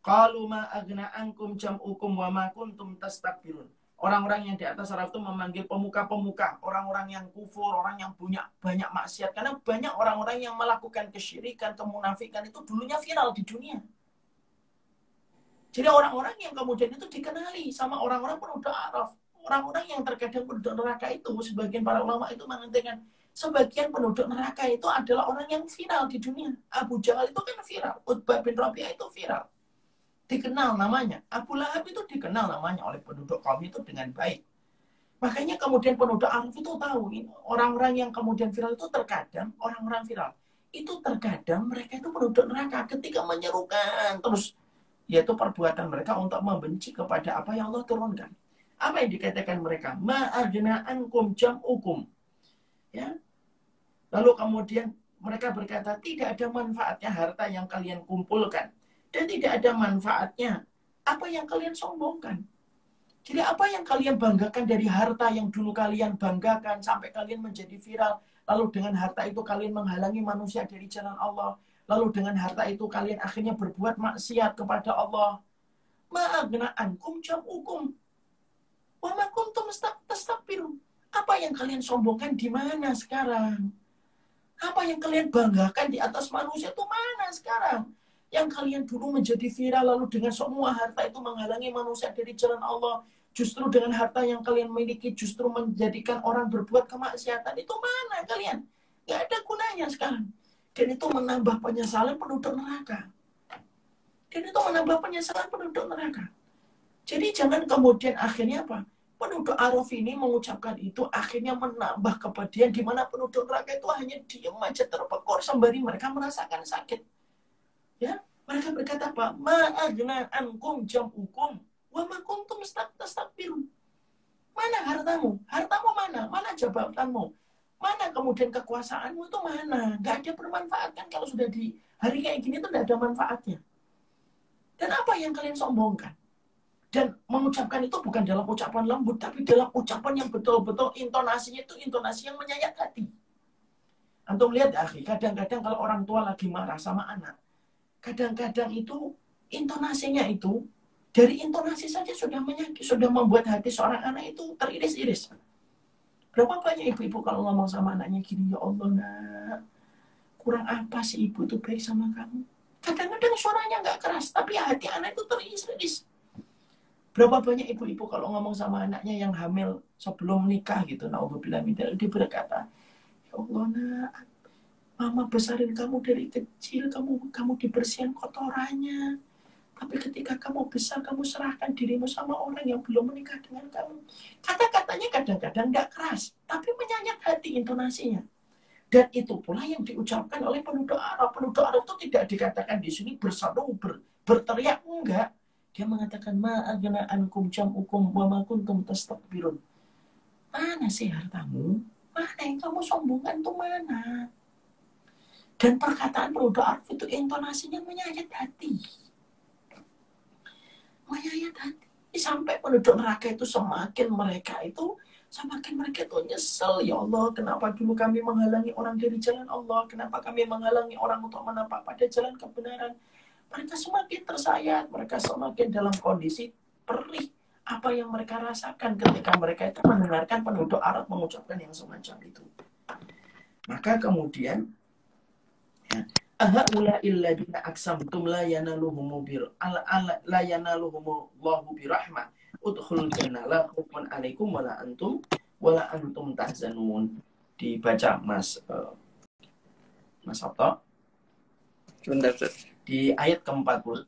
Qalu ma aghna ankum jam'ukum wa ma kuntum tastakbirun. Orang-orang yang di atas saraf itu memanggil pemuka-pemuka, orang-orang yang kufur, orang yang punya banyak maksiat. Karena banyak orang-orang yang melakukan kesyirikan, kemunafikan itu dulunya viral di dunia. Jadi orang-orang yang kemudian itu dikenali sama orang-orang penduduk Araf. Orang-orang yang terkadang penduduk neraka itu, sebagian para ulama itu mengatakan, sebagian penduduk neraka itu adalah orang yang viral di dunia. Abu Jahal itu kan viral, Utbah bin Rabi'ah itu viral. Dikenal namanya. Abu Lahab itu dikenal namanya oleh penduduk kaum itu dengan baik. Makanya kemudian penduduk Arab itu tahu, orang-orang yang kemudian viral itu terkadang, orang-orang viral, itu terkadang mereka itu penduduk neraka ketika menyerukan terus, yaitu perbuatan mereka untuk membenci kepada apa yang Allah turunkan. Apa yang dikatakan mereka? Ma'agna ankum jam'ukum. Ya. Lalu kemudian mereka berkata, tidak ada manfaatnya harta yang kalian kumpulkan. Dan tidak ada manfaatnya apa yang kalian sombongkan. Jadi apa yang kalian banggakan dari harta yang dulu kalian banggakan sampai kalian menjadi viral. Lalu dengan harta itu kalian menghalangi manusia dari jalan Allah. Lalu dengan harta itu kalian akhirnya berbuat maksiat kepada Allah. Ma'agna ankum jam'ukum. Wa ma kuntum tastakbirun. Apa yang kalian sombongkan di mana sekarang? Apa yang kalian banggakan di atas manusia itu mana sekarang? Yang kalian dulu menjadi viral lalu dengan semua harta itu menghalangi manusia dari jalan Allah. Justru dengan harta yang kalian miliki justru menjadikan orang berbuat kemaksiatan. Itu mana kalian? Gak ada gunanya sekarang. Dan itu menambah penyesalan penduduk neraka. Jadi jangan kemudian akhirnya apa? Penduduk Araf ini mengucapkan itu akhirnya menambah kepedihan di mana penduduk neraka itu hanya diam aja terpekor sembari mereka merasakan sakit. Ya, mereka berkata apa? Ma'agna ankum jam'ukum wa ma kuntum tastakbirun. Mana hartamu? Hartamu mana? Mana jabatanmu? Mana kemudian kekuasaanmu itu mana? Gak ada bermanfaat kan kalau sudah di hari kayak gini itu gak ada manfaatnya. Dan apa yang kalian sombongkan? Dan mengucapkan itu bukan dalam ucapan lembut, tapi dalam ucapan yang betul-betul intonasinya itu intonasi yang menyayat hati. Antum lihat ya, akhi, kadang-kadang kalau orang tua lagi marah sama anak, kadang-kadang itu intonasinya itu dari intonasi saja sudah menyakit, sudah membuat hati seorang anak itu teriris-iris. Berapa banyak ibu-ibu kalau ngomong sama anaknya gini, ya Allah nak, kurang apa sih ibu itu baik sama kamu? Kadang-kadang suaranya nggak keras, tapi hati anak itu teriris-iris. Berapa banyak ibu-ibu kalau ngomong sama anaknya yang hamil sebelum nikah gitu, naudzubillah min dzalik, dia berkata, ya Allah nak, mama besarin kamu dari kecil, kamu dibersihin kotorannya. Tapi ketika kamu besar, kamu serahkan dirimu sama orang yang belum menikah dengan kamu. Kata-katanya kadang-kadang nggak keras, tapi menyayat hati intonasinya. Dan itu pula yang diucapkan oleh penduduk Arab. Penduduk Arab itu tidak dikatakan di sini berseru, berteriak, enggak. Dia mengatakan, ma'agna ankum jam'ukum wa ma kuntum tastakbirun. Mana sih hartamu? Mana yang kamu sombongkan itu mana? Dan perkataan penduduk Arab itu intonasinya menyayat hati. Menyayat hati. Sampai penduduk neraka itu semakin mereka itu nyesel. Ya Allah, kenapa dulu kami menghalangi orang dari jalan Allah? Kenapa kami menghalangi orang untuk menapak pada jalan kebenaran? Mereka semakin tersayat. Mereka semakin dalam kondisi perih. Apa yang mereka rasakan ketika mereka itu mendengarkan penduduk Arab mengucapkan yang semacam itu. Maka kemudian ahaula illadina aksamtum la yanaluhumu Allahu birahmah udkhulul jannah la khaufun alaikum wala antum tahzanun. Dibaca Mas Sabto. Sebentar. Di ayat ke-40.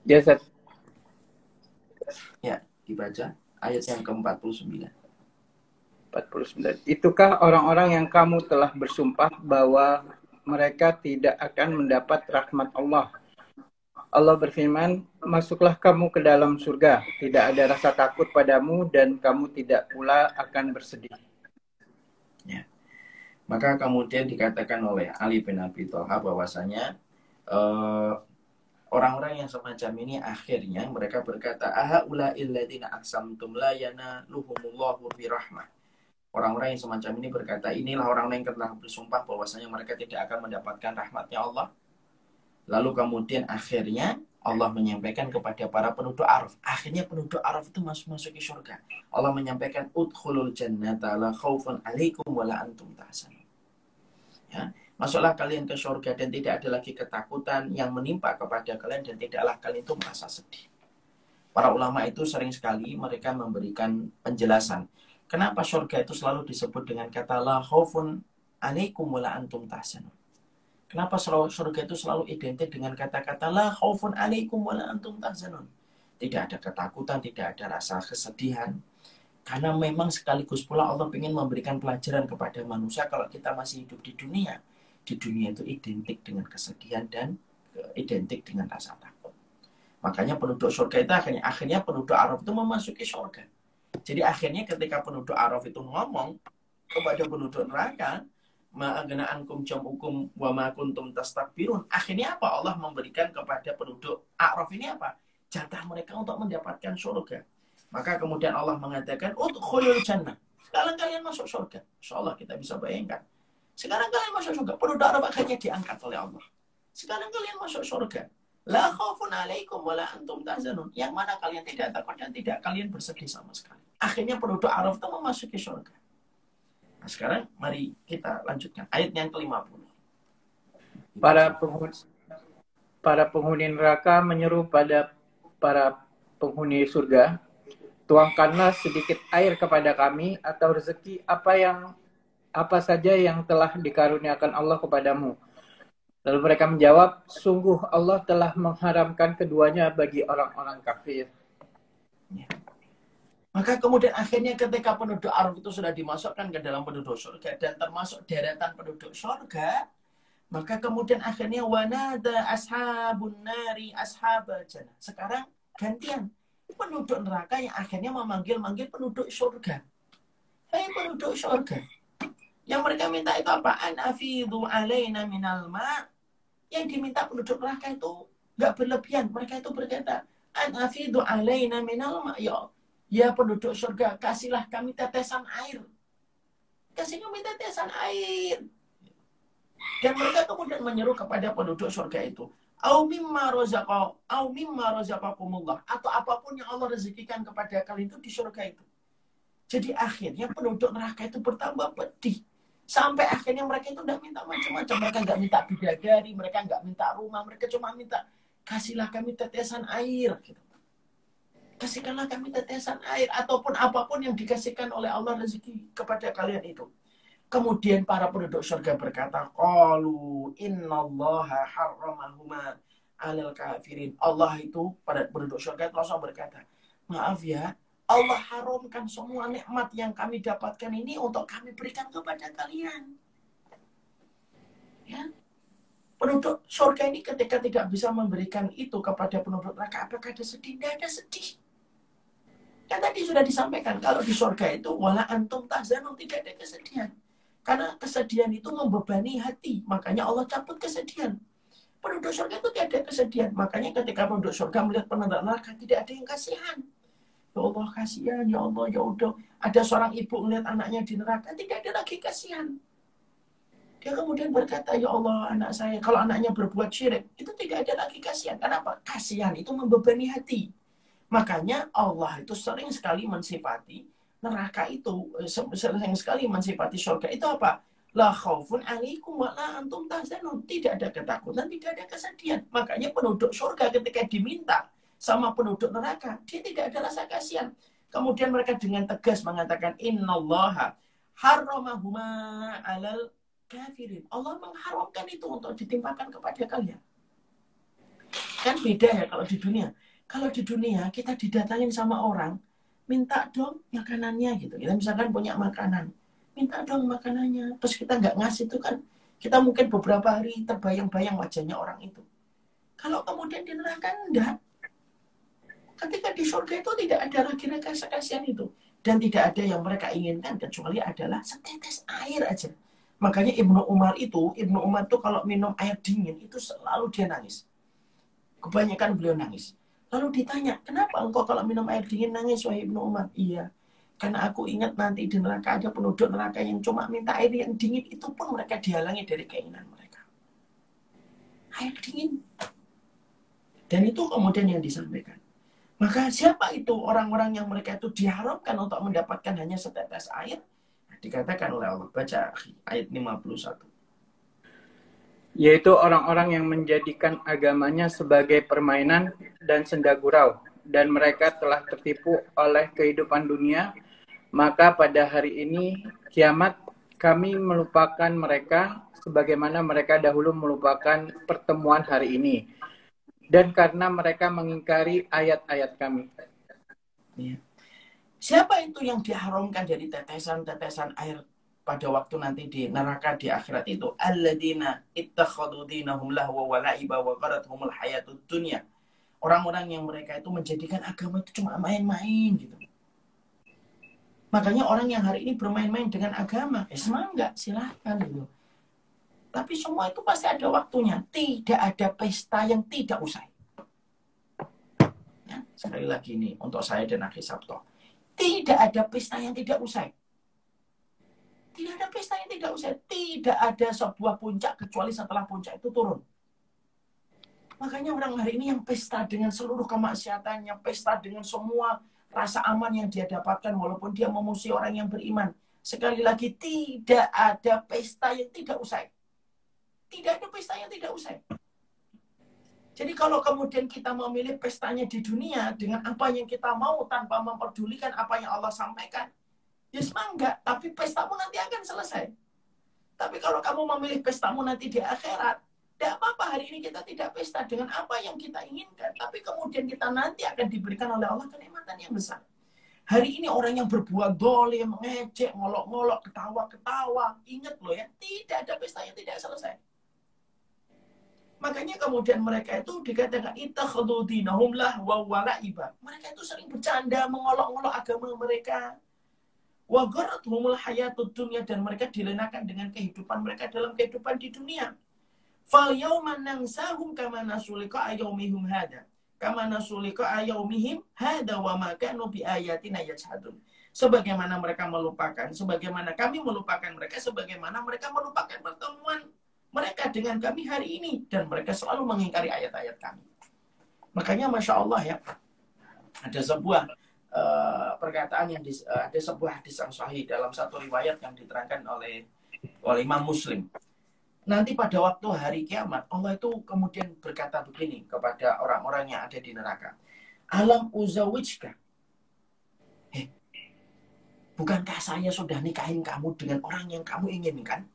Ya, Ustaz. Ya, dibaca ayat yang ke-49. 49. Itukah orang-orang yang kamu telah bersumpah bahwa mereka tidak akan mendapat rahmat Allah. Allah berfirman, masuklah kamu ke dalam surga, tidak ada rasa takut padamu dan kamu tidak pula akan bersedih. Ya. Maka kemudian dikatakan oleh Ali bin Abi Thalib bahwasanya orang-orang yang semacam ini akhirnya mereka berkata, ahaula illadina aqsamtum la yanaluhumullahu birahmah. Orang-orang yang semacam ini berkata, inilah orang yang telah bersumpah bahwasanya mereka tidak akan mendapatkan rahmatnya Allah. Lalu kemudian akhirnya Allah menyampaikan kepada para penduduk Araf. Akhirnya penduduk Araf itu masuk ke surga. Allah menyampaikan, udkhulul jannata la khaufun alaikum wa la antum tahzanun. Ya, masuklah kalian ke surga dan tidak ada lagi ketakutan yang menimpa kepada kalian dan tidaklah kalian itu merasa sedih. Para ulama itu sering sekali mereka memberikan penjelasan. Kenapa surga itu selalu disebut dengan kata la khaufun alaikum wa la antum tahzanun? Kenapa surga itu selalu identik dengan kata-kata la khaufun alaikum wa la antum tahzanun? Tidak ada ketakutan, tidak ada rasa kesedihan. Karena memang sekaligus pula Allah ingin memberikan pelajaran kepada manusia kalau kita masih hidup di dunia. Di dunia itu identik dengan kesedihan dan identik dengan rasa takut. Makanya penduduk surga itu akhirnya penduduk Araf itu memasuki surga. Jadi akhirnya ketika penduduk Araf itu ngomong kepada penduduk neraka, ma'agna'ankum jam'ukum wa ma kuntum tastakbirun. Akhirnya apa? Allah memberikan kepada penduduk Araf ini apa? Jatah mereka untuk mendapatkan surga. Maka kemudian Allah mengatakan, udkhulul jannah. Sekarang kalian masuk surga. Insyaallah kita bisa bayangkan. Sekarang kalian masuk surga. Penduduk Araf akhirnya diangkat oleh Allah. Sekarang kalian masuk surga. La khaufun alaikum wa la antum tahzanun. Yang mana kalian tidak takut dan tidak kalian bersedih sama sekali. Akhirnya penduduk Araf itu memasuki surga. Nah, sekarang mari kita lanjutkan ayat yang ke-50. Para penghuni neraka menyeru pada para penghuni surga, tuangkanlah sedikit air kepada kami atau rezeki apa saja yang telah dikaruniakan Allah kepadamu. Lalu mereka menjawab, sungguh Allah telah mengharamkan keduanya bagi orang-orang kafir. Ya. Maka kemudian akhirnya ketika penduduk Araf itu sudah dimasukkan ke dalam penduduk surga dan termasuk deretan penduduk surga, maka kemudian akhirnya wanada ashabun nari ashabal jannah. Sekarang gantian penduduk neraka yang akhirnya memanggil penduduk surga. Hai penduduk surga. Yang mereka minta itu apa? An afidhu alaina minal ma'. Yang diminta penduduk neraka itu nggak berlebihan. Mereka itu berkata, an afidhu alaina minal ma'. Ya penduduk surga, kasihlah kami tetesan air. Kasih kami tetesan air. Dan mereka kemudian menyeru kepada penduduk surga itu, au mimma razaqakumullah, atau apapun yang Allah rezekikan kepada kalian itu di surga itu. Jadi akhirnya penduduk neraka itu bertambah pedih. Sampai akhirnya mereka itu tidak minta macam-macam. Mereka nggak minta bidadari, mereka nggak minta rumah, mereka cuma minta, kasihlah kami tetesan air. Gitu. Kasihkanlah kami tetesan air, ataupun apapun yang dikasihkan oleh Allah rezeki kepada kalian itu. Kemudian para penduduk surga berkata, qalu innallaha harramahuma 'alal kafirin. Allah itu pada penduduk surga langsung berkata, maaf ya, Allah haramkan semua nikmat yang kami dapatkan ini untuk kami berikan kepada kalian. Ya. Penduduk surga ini ketika tidak bisa memberikan itu kepada penduduk neraka, apakah ada sedih? Tidak ada sedih. Kan tadi sudah disampaikan, kalau di surga itu wala antum tahzanun, tidak ada kesedihan. Karena kesedihan itu membebani hati, makanya Allah cabut kesedihan. Penduduk surga itu tidak ada kesedihan, makanya ketika penduduk surga melihat penduduk neraka tidak ada yang kasihan. Ya Allah kasihan, ya Allah, ya udah. Ada seorang ibu melihat anaknya di neraka, tidak ada lagi kasihan. Dia kemudian berkata, ya Allah anak saya, kalau anaknya berbuat syirik, itu tidak ada lagi kasihan. Kenapa? Kasihan itu membebani hati. Makanya Allah itu sering sekali mensifati neraka itu, sering sekali mensifati surga itu apa? La khaufun alaikum wa la antum tahzanun. Tidak ada ketakutan, tidak ada kesedihan. Makanya penduduk surga ketika diminta sama penduduk neraka, dia tidak ada rasa kasihan. Kemudian mereka dengan tegas mengatakan, innallaha harramahuma 'alal kafirin. Allah mengharamkan itu untuk ditimpakan kepada kalian. Kan beda ya kalau di dunia. Kalau di dunia kita didatangin sama orang, minta dong makanannya gitu. Kita misalkan punya makanan, minta dong makanannya. Terus kita nggak ngasih itu kan, kita mungkin beberapa hari terbayang-bayang wajahnya orang itu. Kalau kemudian di neraka enggak. Ketika di surga itu tidak ada lagi rasa kasihan itu. Dan tidak ada yang mereka inginkan kecuali adalah setetes air aja. Makanya Ibnu Umar itu kalau minum air dingin itu selalu dia nangis. Kebanyakan beliau nangis. Lalu ditanya, kenapa engkau kalau minum air dingin nangis, wahai Ibnu Umar? Iya, Karena aku ingat nanti di neraka ada penduduk neraka yang cuma minta air yang dingin, itu pun mereka dihalangi dari keinginan mereka. Air dingin. Dan itu kemudian yang disampaikan. Maka siapa itu orang-orang yang mereka itu diharapkan untuk mendapatkan hanya setetes air? Dikatakan oleh Allah, baca ayat 51. Yaitu orang-orang yang menjadikan agamanya sebagai permainan dan senda gurau, dan mereka telah tertipu oleh kehidupan dunia, maka pada hari ini kiamat kami melupakan mereka sebagaimana mereka dahulu melupakan pertemuan hari ini, dan karena mereka mengingkari ayat-ayat kami. Ya. Siapa itu yang diharamkan dari tetesan-tetesan air pada waktu nanti di neraka di akhirat itu? Alladzina ittakhadhu dinahum lahwa wa la'iba wa gharatuhumul hayatud dunya. Orang-orang yang mereka itu menjadikan agama itu cuma main-main gitu. Makanya orang yang hari ini bermain-main dengan agama, semangat, silahkan gitu. Tapi semua itu pasti ada waktunya. Tidak ada pesta yang tidak usai. Ya, sekali lagi ini untuk saya dan Akhi Sabto. Tidak ada pesta yang tidak usai. Tidak ada pesta yang tidak usai. Tidak ada sebuah puncak kecuali setelah puncak itu turun. Makanya orang hari ini yang pesta dengan seluruh kemaksiatannya, pesta dengan semua rasa aman yang dia dapatkan walaupun dia memusuhi orang yang beriman. Sekali lagi, tidak ada pesta yang tidak usai. Tidak ada pesta yang tidak usai. Jadi kalau kemudian kita memilih pestanya di dunia dengan apa yang kita mau tanpa memperdulikan apa yang Allah sampaikan, ya enggak, tapi pestamu nanti akan selesai. Tapi kalau kamu memilih pestamu nanti di akhirat, tidak apa-apa hari ini kita tidak pesta dengan apa yang kita inginkan, tapi kemudian kita nanti akan diberikan oleh Allah kenikmatan yang besar. Hari ini orang yang berbuat dolim, mengejek, ngolok-ngolok, ketawa-ketawa, ingat loh ya, tidak ada pesta yang tidak selesai. Makanya kemudian mereka itu dikatakan ittakhadhu dinahum lahwa wa la'iba. Mereka itu sering bercanda, mengolok-olok agama mereka. Wa gharatuhumul hayatud dunya, dan mereka dilenakan dengan kehidupan mereka dalam kehidupan di dunia. Fal yauma nansahum kama nasulika ayaumihum hada. Kama nasulika ayaumihim hada wa ma kanu bi ayatina yajhadun. Sebagaimana mereka melupakan, sebagaimana kami melupakan mereka, sebagaimana mereka melupakan pertemuan mereka dengan kami hari ini, dan mereka selalu mengingkari ayat-ayat kami. Makanya Masya Allah ya, ada sebuah perkataan yang ada sebuah hadis yang sahih dalam satu riwayat yang diterangkan oleh Imam Muslim. Nanti pada waktu hari kiamat, Allah itu kemudian berkata begini kepada orang-orang yang ada di neraka. Alam uzawijka. Bukankah saya sudah nikahin kamu dengan orang yang kamu inginkan?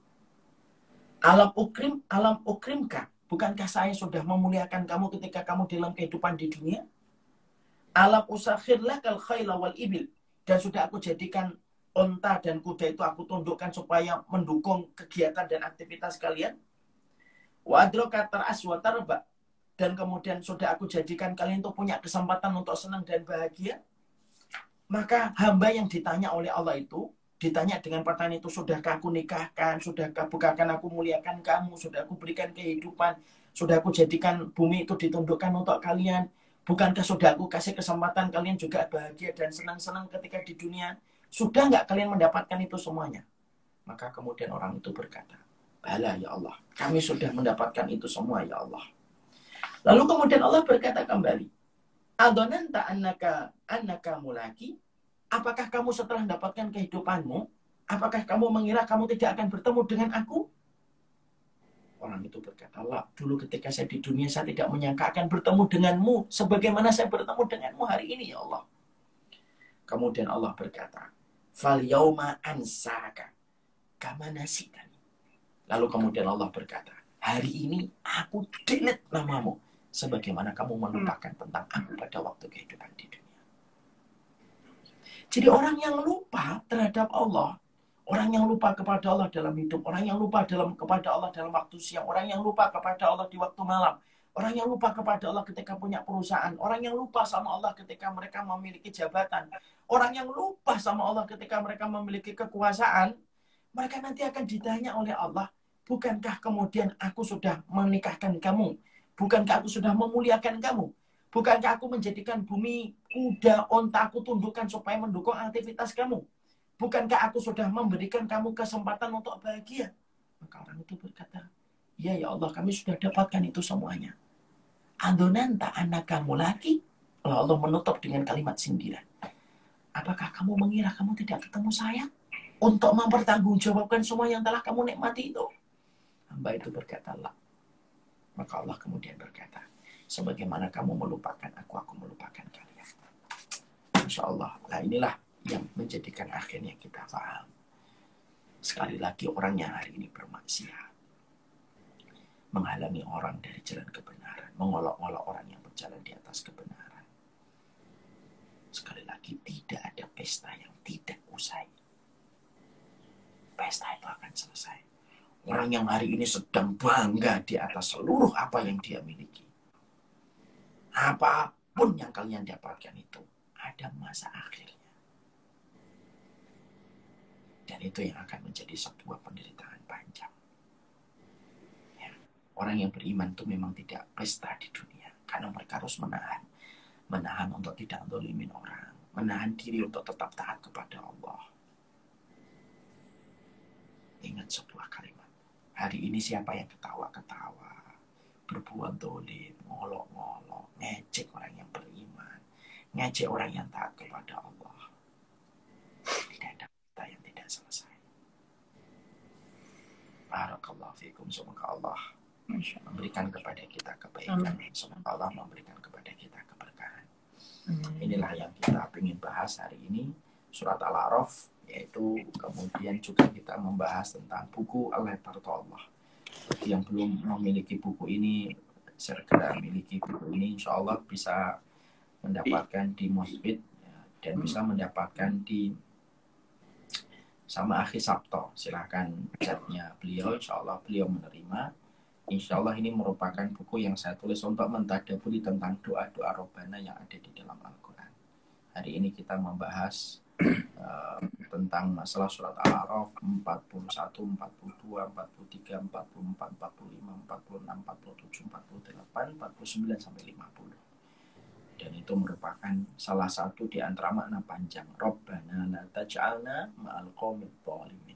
Alam ukrimka, bukankah saya sudah memuliakan kamu ketika kamu dalam kehidupan di dunia? Alam usakhir lakal khayla wal ibil, dan sudah aku jadikan onta dan kuda itu aku tundukkan supaya mendukung kegiatan dan aktivitas kalian. Wa adraka tar'as wa tarba, dan kemudian sudah aku jadikan kalian itu punya kesempatan untuk senang dan bahagia. Maka hamba yang ditanya oleh Allah itu, ditanya dengan pertanyaan itu, sudahkah aku nikahkan, sudahkah bukankah aku muliakan kamu, sudah aku berikan kehidupan, sudah aku jadikan bumi itu ditundukkan untuk kalian, bukankah sudah aku kasih kesempatan kalian juga bahagia dan senang-senang ketika di dunia, sudah nggak kalian mendapatkan itu semuanya? Maka kemudian orang itu berkata, bala ya Allah, kami sudah mendapatkan itu semua ya Allah. Lalu kemudian Allah berkata kembali, adonanta annaka mulaki. Apakah kamu setelah mendapatkan kehidupanmu, apakah kamu mengira kamu tidak akan bertemu dengan aku? Orang itu berkata, Allah, dulu ketika saya di dunia, saya tidak menyangka akan bertemu denganmu, sebagaimana saya bertemu denganmu hari ini, ya Allah. Kemudian Allah berkata, fal yauma ansaka kama nasikani. Lalu kemudian Allah berkata, hari ini aku delete namamu, sebagaimana kamu melupakan tentang aku pada waktu kehidupan di dunia. Jadi orang yang lupa terhadap Allah, orang yang lupa kepada Allah dalam hidup, orang yang lupa kepada Allah dalam waktu siang, orang yang lupa kepada Allah di waktu malam, orang yang lupa kepada Allah ketika punya perusahaan, orang yang lupa sama Allah ketika mereka memiliki jabatan, orang yang lupa sama Allah ketika mereka memiliki kekuasaan, mereka nanti akan ditanya oleh Allah, bukankah kemudian aku sudah menikahkan kamu? Bukankah aku sudah memuliakan kamu? Bukankah aku menjadikan bumi, kuda, onta aku tundukkan supaya mendukung aktivitas kamu? Bukankah aku sudah memberikan kamu kesempatan untuk bahagia? Maka orang itu berkata, ya Allah, kami sudah dapatkan itu semuanya. Andonanta anak kamu lagi. Lalu Allah menutup dengan kalimat sindiran. Apakah kamu mengira kamu tidak ketemu saya? Untuk mempertanggungjawabkan semua yang telah kamu nikmati itu. Hamba itu berkata, lah. Maka Allah kemudian berkata, sebagaimana kamu melupakan aku melupakan kalian. Insya Allah. Nah inilah yang menjadikan akhirnya kita paham. Sekali lagi orang yang hari ini bermaksiat, menghalangi orang dari jalan kebenaran, mengolok-olok orang yang berjalan di atas kebenaran. Sekali lagi, tidak ada pesta yang tidak usai. Pesta itu akan selesai. Orang yang hari ini sedang bangga di atas seluruh apa yang dia miliki. Apapun yang kalian dapatkan itu, ada masa akhirnya. Dan itu yang akan menjadi sebuah penderitaan panjang. Ya. Orang yang beriman itu memang tidak pesta di dunia. Karena mereka harus menahan. Menahan untuk tidak menzalimin orang. Menahan diri untuk tetap taat kepada Allah. Ingat sebuah kalimat. Hari ini siapa yang ketawa-ketawa, berbuat dolim, ngolok-ngolok, ngejek orang yang beriman, ngejek orang yang taat kepada Allah. Tidak ada kita yang tidak selesai. Barakallahu fikum. Semoga Allah memberikan kepada kita kebaikan. Semoga Allah memberikan kepada kita keberkahan. Inilah yang kita ingin bahas hari ini. Surat Al-A'raf, yaitu kemudian juga kita membahas tentang buku Al-Letarto Allah. Bagi yang belum memiliki buku ini, segera memiliki buku ini, insya Allah bisa mendapatkan di Mosbit dan bisa mendapatkan di sama Akhi Sabto. Silahkan chatnya beliau, insya Allah beliau menerima. Insya Allah ini merupakan buku yang saya tulis untuk mentadaburi tentang doa-doa Rabbana yang ada di dalam Al-Quran. Hari ini kita membahas tentang masalah surat Al-A'raf 41, 42, 43, 44, 45, 46, 47, 48, 49 sampai 50. Dan itu merupakan salah satu di antara makna panjang. Rabbana la taj'alna ma'al qaumidh dhalimin.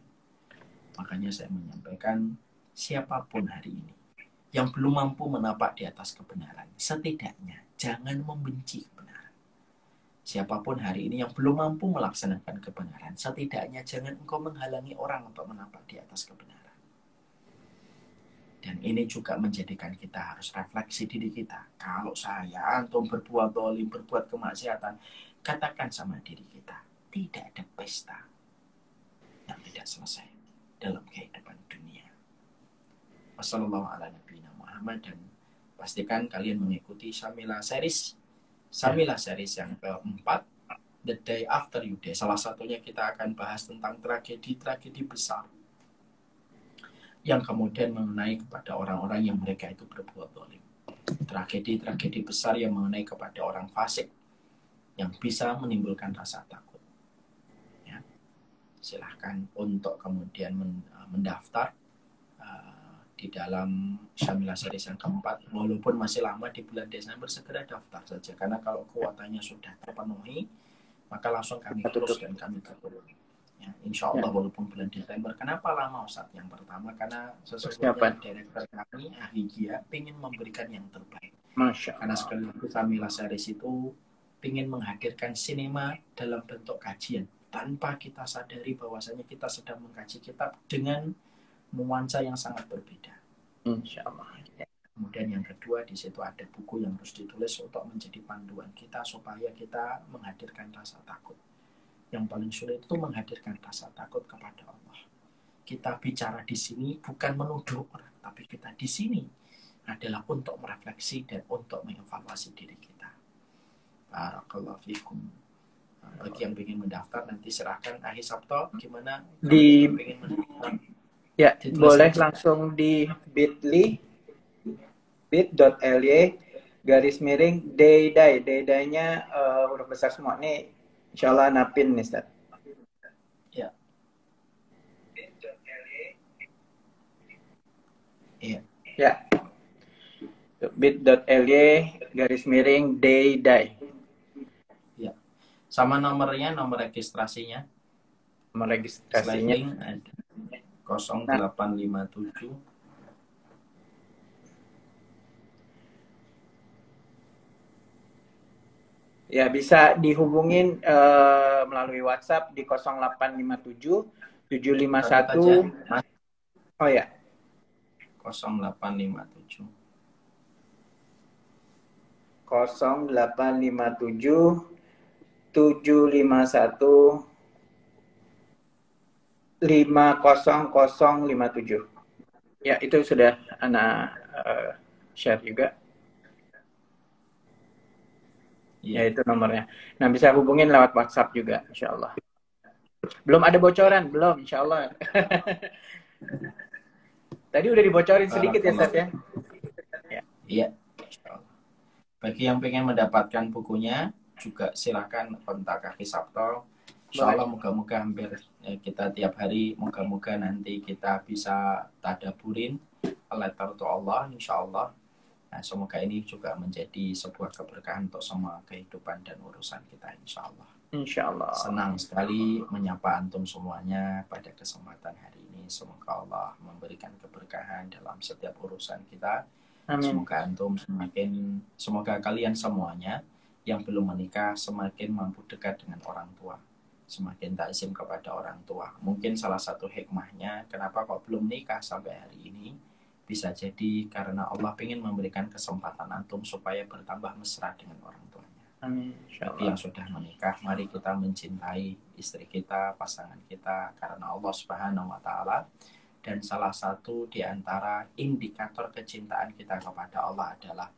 Makanya saya menyampaikan siapapun hari ini yang belum mampu menapak di atas kebenaran, setidaknya jangan membenci kebenaran. Siapapun hari ini yang belum mampu melaksanakan kebenaran, setidaknya jangan engkau menghalangi orang untuk menapak di atas kebenaran. Dan ini juga menjadikan kita harus refleksi diri kita. Kalau saya, antum berbuat dolim, berbuat kemaksiatan, katakan sama diri kita, tidak ada pesta yang tidak selesai dalam kehidupan dunia. Wassalamualaikum warahmatullahi wabarakatuh. Dan pastikan kalian mengikuti Syamilah series yang keempat, The Day After You Day. Salah satunya kita akan bahas tentang tragedi-tragedi besar yang kemudian mengenai kepada orang-orang yang mereka itu berbuat zalim. Tragedi-tragedi besar yang mengenai kepada orang fasik yang bisa menimbulkan rasa takut. Ya. Silahkan untuk kemudian mendaftar di dalam Syamilah series yang keempat, walaupun masih lama di bulan Desember, segera daftar saja, karena kalau kuotanya sudah terpenuhi maka langsung kami terus dan kami tutup. Ya, insya Allah walaupun bulan Desember. Kenapa lama Ustaz? Yang pertama karena sesungguhnya direktur kami ahli Gia ingin memberikan yang terbaik. Karena sekali lagi Syamilah series itu ingin menghadirkan sinema dalam bentuk kajian tanpa kita sadari bahwasanya kita sedang mengkaji kitab dengan nuansa yang sangat berbeda. Insya Allah. Kemudian yang kedua, di situ ada buku yang harus ditulis untuk menjadi panduan kita supaya kita menghadirkan rasa takut. Yang paling sulit itu menghadirkan rasa takut kepada Allah. Kita bicara di sini bukan menuduh orang, tapi kita di sini adalah untuk merefleksi dan untuk mengevaluasi diri kita. Barakallahu fikum. Bagi yang ingin mendaftar nanti serahkan Akhi Sabto, gimana? Ingin mendaftar? Ya, boleh langsung di bit.ly/Deidai. Deidainya huruf besar semua. Nih, insya Allah napin nih, Ustaz. Ya. Iya. Ya. bit.ly/day. Ya. Sama nomornya, nomor registrasinya. Nomor Slide registrasinya. link ada 0857. Ya, bisa dihubungin melalui WhatsApp di 0857 751. Oh ya. 0857 751 50057. Ya, itu sudah Ana share juga. Ya, itu nomornya. Nah, bisa hubungin lewat WhatsApp juga, insya Allah. Belum ada bocoran, belum, insya Allah. Tadi udah dibocorin sedikit ya, Ustaz ya? Iya, insya Allah. Bagi yang pengen mendapatkan bukunya, juga silakan kontak Kaki Sabto. Insya Allah moga-moga hampir kita tiap hari, moga-moga nanti kita bisa tadaburin letter to Allah, insya Allah. Nah, semoga ini juga menjadi sebuah keberkahan untuk semua kehidupan dan urusan kita, insya Allah. Insya Allah. Senang sekali menyapa antum semuanya pada kesempatan hari ini. Semoga Allah memberikan keberkahan dalam setiap urusan kita. Amin. Semoga kalian semuanya yang belum menikah semakin mampu dekat dengan orang tua, semakin takzim kepada orang tua. Mungkin salah satu hikmahnya kenapa kok belum nikah sampai hari ini, bisa jadi karena Allah ingin memberikan kesempatan antum supaya bertambah mesra dengan orang tuanya. Amin. Bagi yang sudah menikah, mari kita mencintai istri kita, pasangan kita karena Allah Subhanahu wa Ta'ala. Dan salah satu di antara indikator kecintaan kita kepada Allah adalah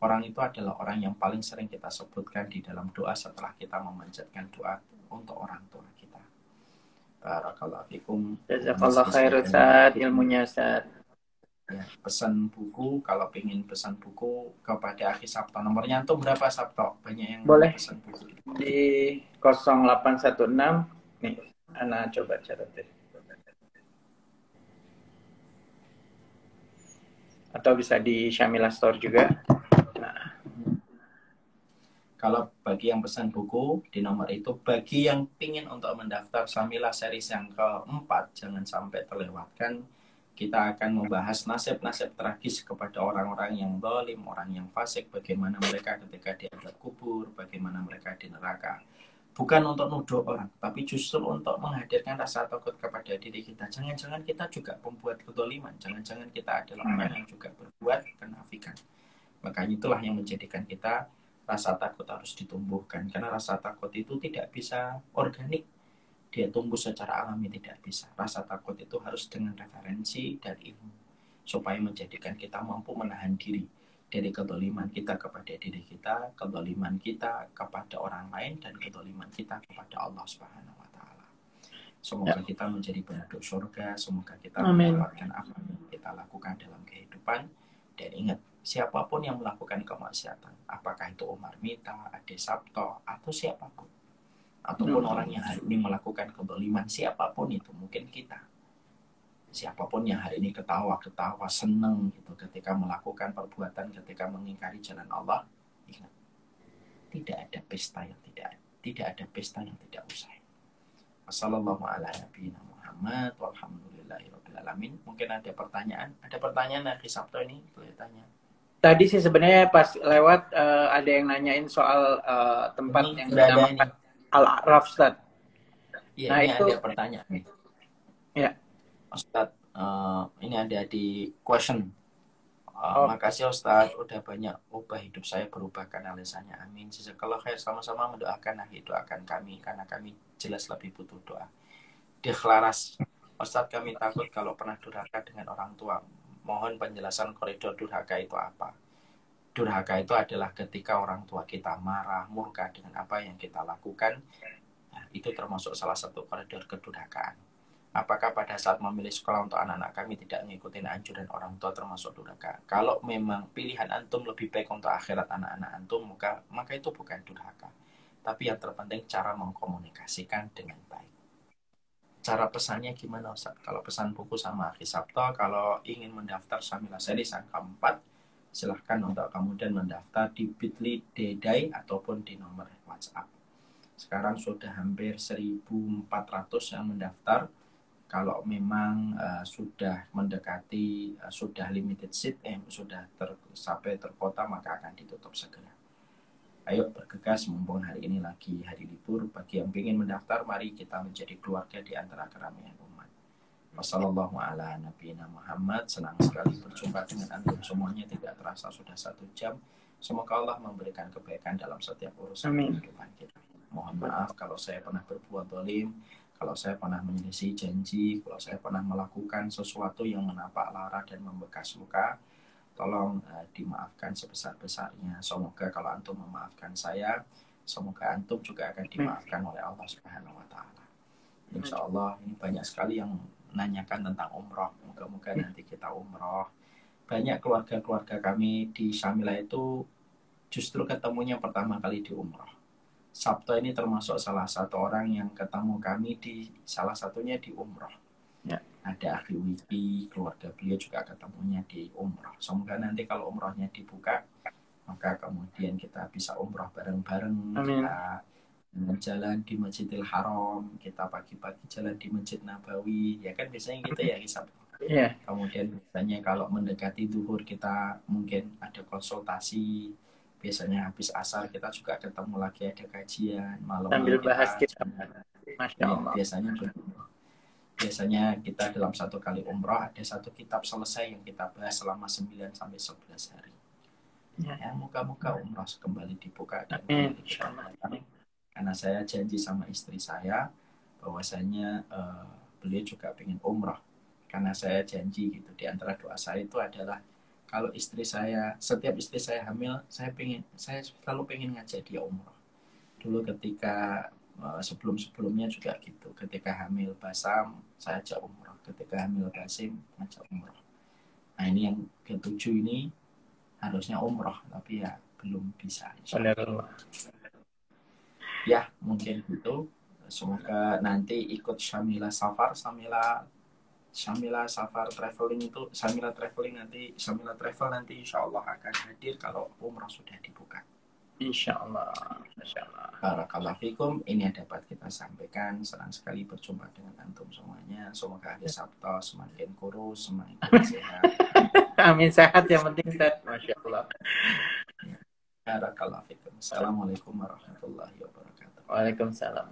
orang itu adalah orang yang paling sering kita sebutkan di dalam doa setelah kita memanjatkan doa untuk orang tua kita. Barakallahu fikum. Jazakallah khair Ustaz, ilmunya Ustaz. Ya, pesan buku, kalau pengen pesan buku kepada Akhi Sabto, nomornya antum berapa Sabto? Banyak yang boleh pesan buku di 0816 nih, Ana coba catat atau bisa di Syamila Store juga. Nah, kalau bagi yang pesan buku di nomor itu, bagi yang pingin untuk mendaftar Syamila series yang keempat, jangan sampai terlewatkan. Kita akan membahas nasib-nasib tragis kepada orang-orang yang zalim, orang yang fasik, bagaimana mereka ketika di azab kubur, bagaimana mereka di neraka. Bukan untuk nuduh orang, tapi justru untuk menghadirkan rasa takut kepada diri kita. Jangan-jangan kita juga pembuat kezaliman, jangan-jangan kita adalah orang yang juga berbuat kenafikan. Makanya itulah yang menjadikan kita rasa takut harus ditumbuhkan, karena rasa takut itu tidak bisa organik. Dia tumbuh secara alami, tidak bisa. Rasa takut itu harus dengan referensi dan ilmu, supaya menjadikan kita mampu menahan diri dari kezaliman kita kepada diri kita, kezaliman kita kepada orang lain, dan kezaliman kita kepada Allah Subhanahu wa Ta'ala. Semoga kita menjadi penduduk surga, semoga kita mendapatkan apa yang kita lakukan dalam kehidupan. Dan ingat, siapapun yang melakukan kemaksiatan, apakah itu Umar Mita, Ade Sabto, atau siapapun, ataupun orang yang hari ini melakukan kezaliman, siapapun itu, mungkin kita, siapapun yang hari ini ketawa, seneng gitu ketika melakukan perbuatan, ketika mengingkari jalan Allah, ingat, tidak ada pesta yang tidak ada pesta yang tidak usai. Wassalamualaikum Muhammad walhamdulillahirabbil alamin. Mungkin ada pertanyaan Akhi Sabto ini boleh tanya. Tadi sih sebenarnya pas lewat ada yang nanyain soal tempat ini yang dinamakan Al-A'raf, Ustaz. Iya, nah, ini itu ada pertanyaan nih. Ya. Ustaz, ini ada di question. Makasih Ustaz, udah banyak ubah hidup saya, berubah kanalisanya. Amin. Jazakallah khair, sama-sama mendoakan, doakan kami, karena kami jelas lebih butuh doa. Deklaras, Ustaz, kami takut kalau pernah durhaka dengan orang tua. Mohon penjelasan koridor durhaka itu apa? Durhaka itu adalah ketika orang tua kita marah, murka dengan apa yang kita lakukan. Nah, itu termasuk salah satu koridor kedurhakaan. Apakah pada saat memilih sekolah untuk anak-anak kami tidak mengikuti anjuran orang tua termasuk durhaka? Kalau memang pilihan antum lebih baik untuk akhirat anak-anak antum, maka itu bukan durhaka. Tapi yang terpenting cara mengkomunikasikan dengan baik. Cara pesannya gimana Ustaz? Kalau pesan buku sama Akhi Sabto, kalau ingin mendaftar Syamila Series yang keempat, silahkan untuk kemudian mendaftar di Bitly Dedai ataupun di nomor WhatsApp. Sekarang sudah hampir 1.400 yang mendaftar. Kalau memang sudah mendekati sudah limited seat, sudah sampai terkota, maka akan ditutup segera. Ayo bergegas, mumpung hari ini lagi hari libur. Bagi yang ingin mendaftar, mari kita menjadi keluarga di antara keramaian umat. Wassalamualaikum Muhammad. Senang sekali berjumpa dengan antum semuanya. Tidak terasa sudah 1 jam. Semoga Allah memberikan kebaikan dalam setiap urusan kehidupan kita. Mohon maaf kalau saya pernah berbuat zalim, kalau saya pernah menyelisih janji, kalau saya pernah melakukan sesuatu yang menapak lara dan membekas luka. Tolong dimaafkan sebesar-besarnya. Semoga kalau antum memaafkan saya, semoga antum juga akan dimaafkan oleh Allah Subhanahu wa taala. Insya Allah ini banyak sekali yang menanyakan tentang umroh. Moga-moga nanti kita umroh. Banyak keluarga-keluarga kami di Syamila itu justru ketemunya pertama kali di umroh. Sabto ini termasuk salah satu orang yang ketemu kami di salah satunya di umroh. Ya. Ada ahli wiki, keluarga beliau juga ketemunya di umroh. Semoga nanti kalau umrohnya dibuka, maka kemudian kita bisa umroh bareng-bareng. Kita jalan di Masjidil Haram, kita pagi-pagi jalan di Masjid Nabawi, ya kan biasanya gitu ya Isab. Yeah. Kemudian biasanya kalau mendekati zuhur kita mungkin ada konsultasi, biasanya habis asar kita juga ketemu lagi ada kajian, malam sambil bahas kita. Masya Allah. Biasanya kita dalam 1 kali umroh ada 1 kitab selesai yang kita bahas selama 9 sampai 11 hari. Ya, moga-moga umroh kembali dibuka dan karena saya janji sama istri saya bahwasanya beliau juga pengen umroh. Karena saya janji gitu, di antara doa saya itu adalah kalau setiap istri saya hamil, saya selalu pengen ngajak dia umroh. Dulu ketika sebelum-sebelumnya juga gitu, ketika hamil Basam saya ajak umroh, ketika hamil Basim ngajak umroh. Nah ini yang ke-7 ini harusnya umroh, tapi ya belum bisa. Ya, mungkin gitu. Semoga nanti ikut Syamila Safar, Syamila Safar Traveling itu, Syamila Travel nanti insya Allah akan hadir kalau umrah sudah dibuka. Insya Allah. Masya Allah. Barakallahu fikum. Ini yang dapat kita sampaikan. Senang sekali berjumpa dengan antum semuanya. Semoga hari Sabtu semakin kurus, semakin sehat. Amin, sehat yang penting sehat. Masya Allah. Barakallahu fikum. Assalamualaikum warahmatullahi wabarakatuh. Waalaikumsalam.